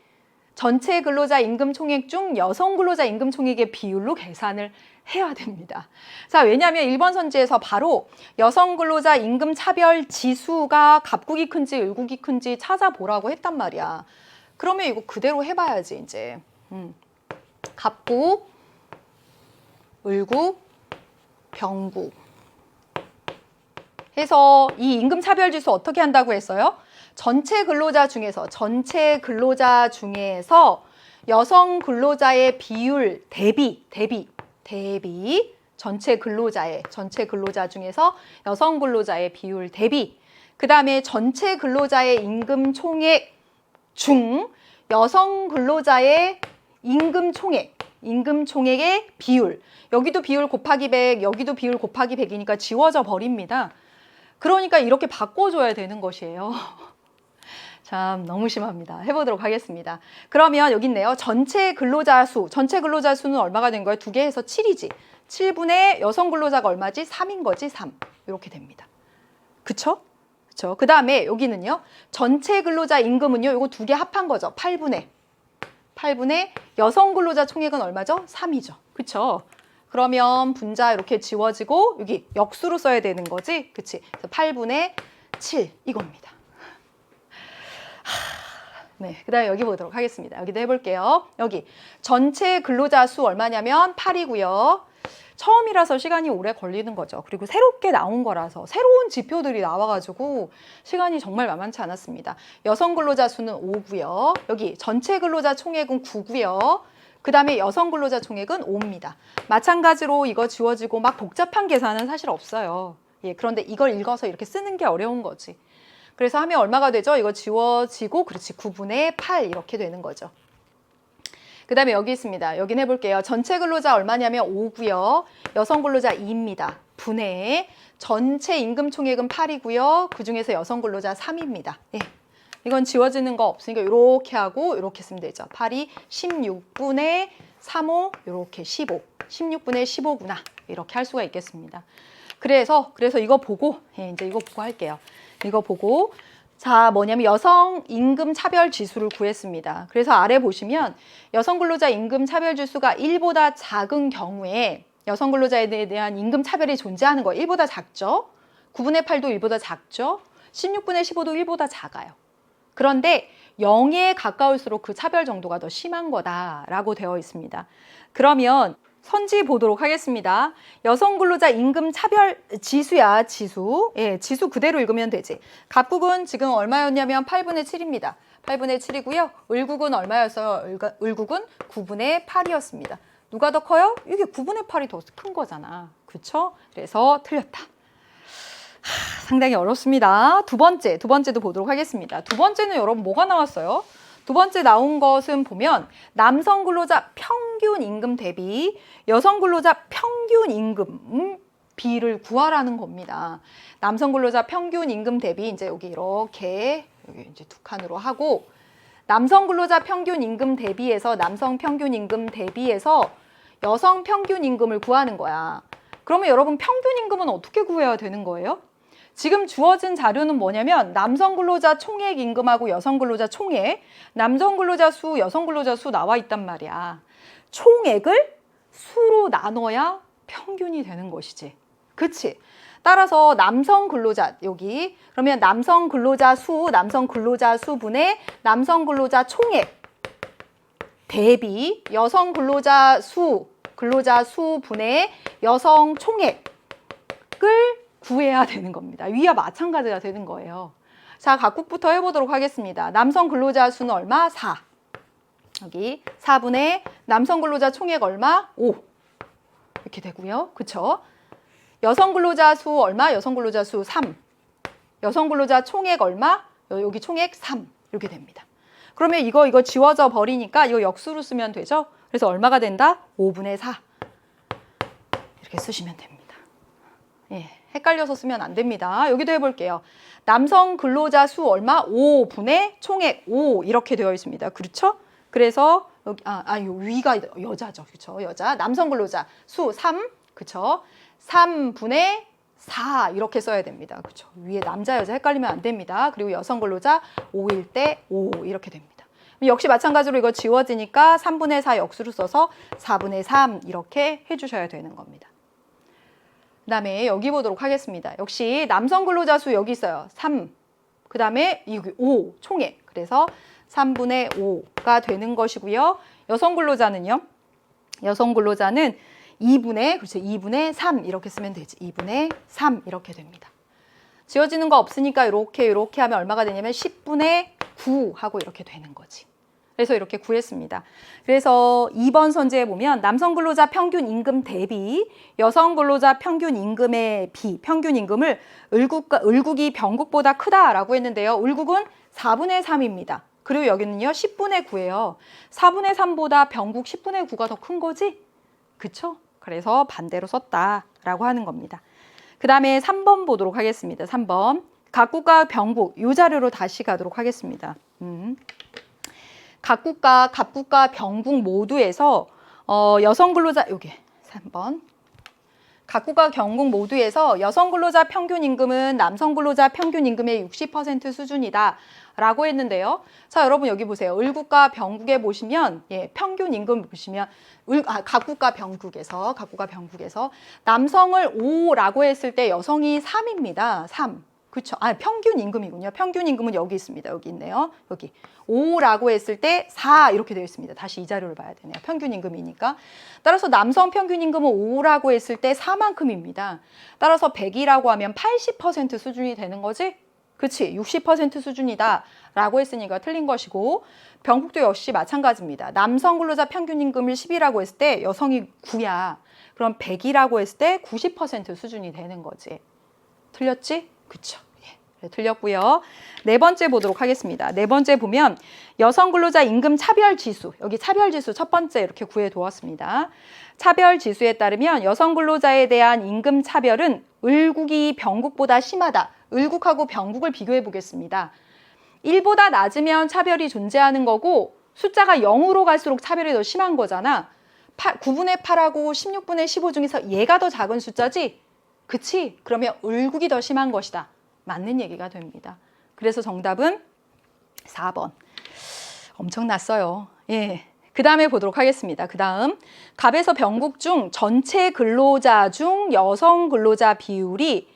전체 근로자 임금 총액 중 여성 근로자 임금 총액의 비율로 계산을 해야 됩니다. 자, 왜냐하면 1번 선지에서 바로 여성 근로자 임금 차별 지수가 갑국이 큰지 을국이 큰지 찾아보라고 했단 말이야. 그러면 이거 그대로 해봐야지 이제. 갑국, 을국, 병국 해서 이 임금 차별 지수 어떻게 한다고 했어요? 전체 근로자 중에서 여성 근로자의 비율 대비 전체 근로자 중에서 여성 근로자의 비율 대비 그 다음에 전체 근로자의 임금 총액 중 여성 근로자의 임금 총액의 비율 여기도 비율 곱하기 100 여기도 비율 곱하기 100이니까 지워져 버립니다. 그러니까 이렇게 바꿔줘야 되는 것이에요. 참 너무 심합니다. 해보도록 하겠습니다. 그러면 여기 있네요. 전체 근로자 수는 얼마가 된 거예요? 2개 해서 7이지. 7분의 여성 근로자가 얼마지? 3인 거지. 3. 이렇게 됩니다. 그쵸? 그쵸? 그 다음에 여기는요. 전체 근로자 임금은요. 이거 2개 합한 거죠. 8분의 여성 근로자 총액은 얼마죠? 3이죠. 그쵸? 그러면 분자 이렇게 지워지고 여기 역수로 써야 되는 거지. 그치? 그래서 8분의 7 이겁니다. 네, 그 다음에 여기 보도록 하겠습니다. 여기도 해볼게요. 여기 전체 근로자 수 얼마냐면 8이고요. 처음이라서 시간이 오래 걸리는 거죠. 그리고 새롭게 나온 거라서 새로운 지표들이 나와가지고 시간이 정말 만만치 않았습니다. 여성 근로자 수는 5고요. 여기 전체 근로자 총액은 9고요. 그 다음에 여성 근로자 총액은 5입니다. 마찬가지로 이거 지워지고 막 복잡한 계산은 사실 없어요. 예, 그런데 이걸 읽어서 이렇게 쓰는 게 어려운 거지. 그래서 하면 얼마가 되죠? 이거 지워지고 그렇지 9분의 8 이렇게 되는 거죠. 그 다음에 여기 있습니다. 여긴 해볼게요. 전체 근로자 얼마냐면 5고요. 여성 근로자 2입니다. 분의 전체 임금 총액은 8이고요. 그중에서 여성 근로자 3입니다. 예. 이건 지워지는 거 없으니까 이렇게 하고 이렇게 쓰면 되죠. 8이 16분의 3호 이렇게 15. 16분의 15구나. 이렇게 할 수가 있겠습니다. 그래서 이거 보고 이제 이거 보고 할게요. 이거 보고 자 뭐냐면 여성 임금 차별 지수를 구했습니다. 그래서 아래 보시면 여성 근로자 임금 차별 지수가 1보다 작은 경우에 여성 근로자에 대한 임금 차별이 존재하는 거예요. 1보다 작죠. 9분의 8도 1보다 작죠. 16분의 15도 1보다 작아요. 그런데 0에 가까울수록 그 차별 정도가 더 심한 거다라고 되어 있습니다. 그러면 선지 보도록 하겠습니다. 여성 근로자 임금 차별 지수야, 지수. 예, 지수 그대로 읽으면 되지. 갑국은 지금 얼마였냐면 8분의 7입니다. 8분의 7이고요. 을국은 얼마였어요? 을국은 9분의 8이었습니다. 누가 더 커요? 이게 9분의 8이 더 큰 거잖아. 그렇죠? 그래서 틀렸다. 상당히 어렵습니다. 두 번째도 보도록 하겠습니다. 두 번째는 여러분 뭐가 나왔어요? 두 번째 나온 것은 보면 남성 근로자 평균 임금 대비 여성 근로자 평균 임금 비를 구하라는 겁니다. 남성 근로자 평균 임금 대비 이제 여기 이렇게 여기 이제 두 칸으로 하고 남성 근로자 평균 임금 대비해서 남성 평균 임금 대비해서 여성 평균 임금을 구하는 거야. 그러면 여러분 평균 임금은 어떻게 구해야 되는 거예요? 지금 주어진 자료는 뭐냐면 남성 근로자 총액 임금하고 여성 근로자 총액, 남성 근로자 수, 여성 근로자 수 나와 있단 말이야. 총액을 수로 나눠야 평균이 되는 것이지. 그치? 따라서 남성 근로자 여기 그러면 남성 근로자 수분의 남성 근로자 총액 대비 여성 근로자 수분의 여성 총액을 구해야 되는 겁니다. 위와 마찬가지가 되는 거예요. 자, 각국부터 해보도록 하겠습니다. 남성 근로자 수는 얼마? 4. 여기 4분의 남성 근로자 총액 얼마? 5. 이렇게 되고요. 그쵸? 여성 근로자 수 얼마? 여성 근로자 수 3. 여성 근로자 총액 얼마? 여기 총액 3. 이렇게 됩니다. 그러면 이거 지워져 버리니까 이거 역수로 쓰면 되죠? 그래서 얼마가 된다? 5분의 4. 이렇게 쓰시면 됩니다. 예, 헷갈려서 쓰면 안 됩니다. 여기도 해볼게요. 남성 근로자 수 얼마? 5분의 총액 5 이렇게 되어 있습니다. 그렇죠? 그래서 여기 요 위가 여자죠. 그렇죠? 여자. 남성 근로자 수 3. 그렇죠? 3분의 4 이렇게 써야 됩니다. 그렇죠? 위에 남자 여자 헷갈리면 안 됩니다. 그리고 여성 근로자 5일 때 5 이렇게 됩니다. 역시 마찬가지로 이거 지워지니까 3분의 4 역수로 써서 4분의 3 이렇게 해주셔야 되는 겁니다. 그 다음에 여기 보도록 하겠습니다. 역시 남성 근로자 수 여기 있어요. 3. 그 다음에 5 총액. 그래서 3분의 5가 되는 것이고요. 여성 근로자는요. 여성 근로자는 2분의 3 이렇게 쓰면 되지. 2분의 3 이렇게 됩니다. 지워지는 거 없으니까 이렇게 하면 얼마가 되냐면 10분의 9 하고 이렇게 되는 거지. 그래서 이렇게 구했습니다. 그래서 2번 선지에 보면 남성 근로자 평균 임금 대비 여성 근로자 평균 임금의 비, 평균 임금을 을국이 병국보다 크다라고 했는데요. 을국은 4분의 3입니다. 그리고 여기는요 10분의 9예요. 4분의 3보다 병국 10분의 9가 더 큰 거지? 그쵸? 그래서 반대로 썼다라고 하는 겁니다. 그 다음에 3번 보도록 하겠습니다. 3번. 각국과 병국, 이 자료로 다시 가도록 하겠습니다. 각국과 병국 모두에서 여성 근로자, 여기 3번. 각국과 병국 모두에서 여성 근로자 평균 임금은 남성 근로자 평균 임금의 60% 수준이다 라고 했는데요. 자, 여러분 여기 보세요. 을국과 병국에 보시면 평균 임금 보시면 각국과 병국에서 남성을 5라고 했을 때 여성이 3입니다. 3. 그렇죠. 평균 임금이군요. 평균 임금은 여기 있습니다. 여기 있네요. 여기 5라고 했을 때 4 이렇게 되어 있습니다. 다시 이 자료를 봐야 되네요. 평균 임금이니까. 따라서 남성 평균 임금은 5라고 했을 때 4만큼입니다. 따라서 100이라고 하면 80% 수준이 되는 거지? 그치? 60% 수준이다 라고 했으니까 틀린 것이고, 병국도 역시 마찬가지입니다. 남성 근로자 평균 임금을 10이라고 했을 때 여성이 9야. 그럼 100이라고 했을 때 90% 수준이 되는 거지. 틀렸지? 그쵸? 예, 틀렸고요. 네 번째 보도록 하겠습니다. 네 번째 보면 여성 근로자 임금 차별 지수, 여기 차별 지수 첫 번째 이렇게 구해 두었습니다. 차별 지수에 따르면 여성 근로자에 대한 임금 차별은 을국이 병국보다 심하다. 을국하고 병국을 비교해 보겠습니다. 1보다 낮으면 차별이 존재하는 거고 숫자가 0으로 갈수록 차별이 더 심한 거잖아. 9분의 8하고 16분의 15 중에서 얘가 더 작은 숫자지? 그치? 그러면 을국이 더 심한 것이다. 맞는 얘기가 됩니다. 그래서 정답은 4번. 엄청났어요. 예. 그 다음에 보도록 하겠습니다. 그 다음 갑에서 병국 중 전체 근로자 중 여성 근로자 비율이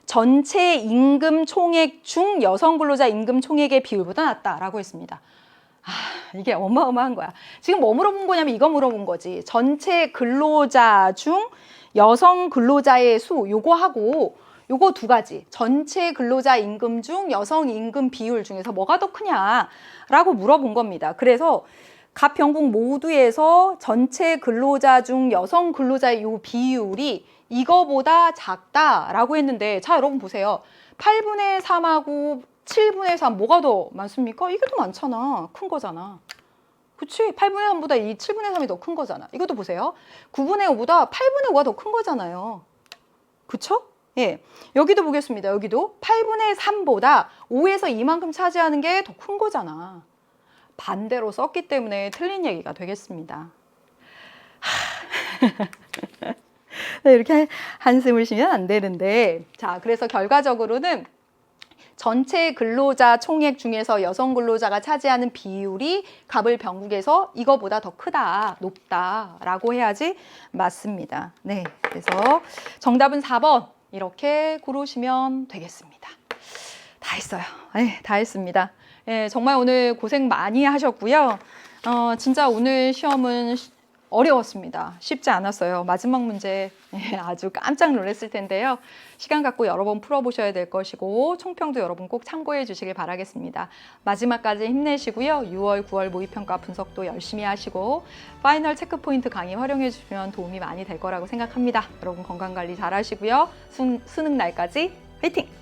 전체 임금 총액 중 여성 근로자 임금 총액의 비율보다 낮다라고 했습니다. 이게 어마어마한 거야. 지금 뭐 물어본 거냐면 이거 물어본 거지. 전체 근로자 중 여성 근로자의 수, 요거하고 요거 두 가지. 전체 근로자 임금 중 여성 임금 비율 중에서 뭐가 더 크냐라고 물어본 겁니다. 그래서 각 병국 모두에서 전체 근로자 중 여성 근로자의 요 비율이 이거보다 작다라고 했는데, 자 여러분 보세요. 8분의 3하고 7분의 3 뭐가 더 많습니까? 이게 더 많잖아. 큰 거잖아. 그치? 8분의 3보다 이 7분의 3이 더 큰 거잖아. 이것도 보세요. 9분의 5보다 8분의 5가 더 큰 거잖아요. 그쵸? 예. 여기도 보겠습니다. 여기도 8분의 3보다 5에서 이만큼 차지하는 게 더 큰 거잖아. 반대로 썼기 때문에 틀린 얘기가 되겠습니다. 네, 이렇게 한숨을 쉬면 안 되는데, 자, 그래서 결과적으로는 전체 근로자 총액 중에서 여성 근로자가 차지하는 비율이 갑을 병국에서 이거보다 더 크다, 높다라고 해야지 맞습니다. 네, 그래서 정답은 4번 이렇게 고르시면 되겠습니다. 다 했어요. 네, 다 했습니다. 네, 정말 오늘 고생 많이 하셨고요. 진짜 오늘 시험은 어려웠습니다. 쉽지 않았어요. 마지막 문제 아주 깜짝 놀랐을 텐데요. 시간 갖고 여러 번 풀어보셔야 될 것이고 총평도 여러분 꼭 참고해 주시길 바라겠습니다. 마지막까지 힘내시고요. 6월, 9월 모의평가 분석도 열심히 하시고 파이널 체크포인트 강의 활용해 주시면 도움이 많이 될 거라고 생각합니다. 여러분 건강관리 잘 하시고요. 수능 날까지 화이팅!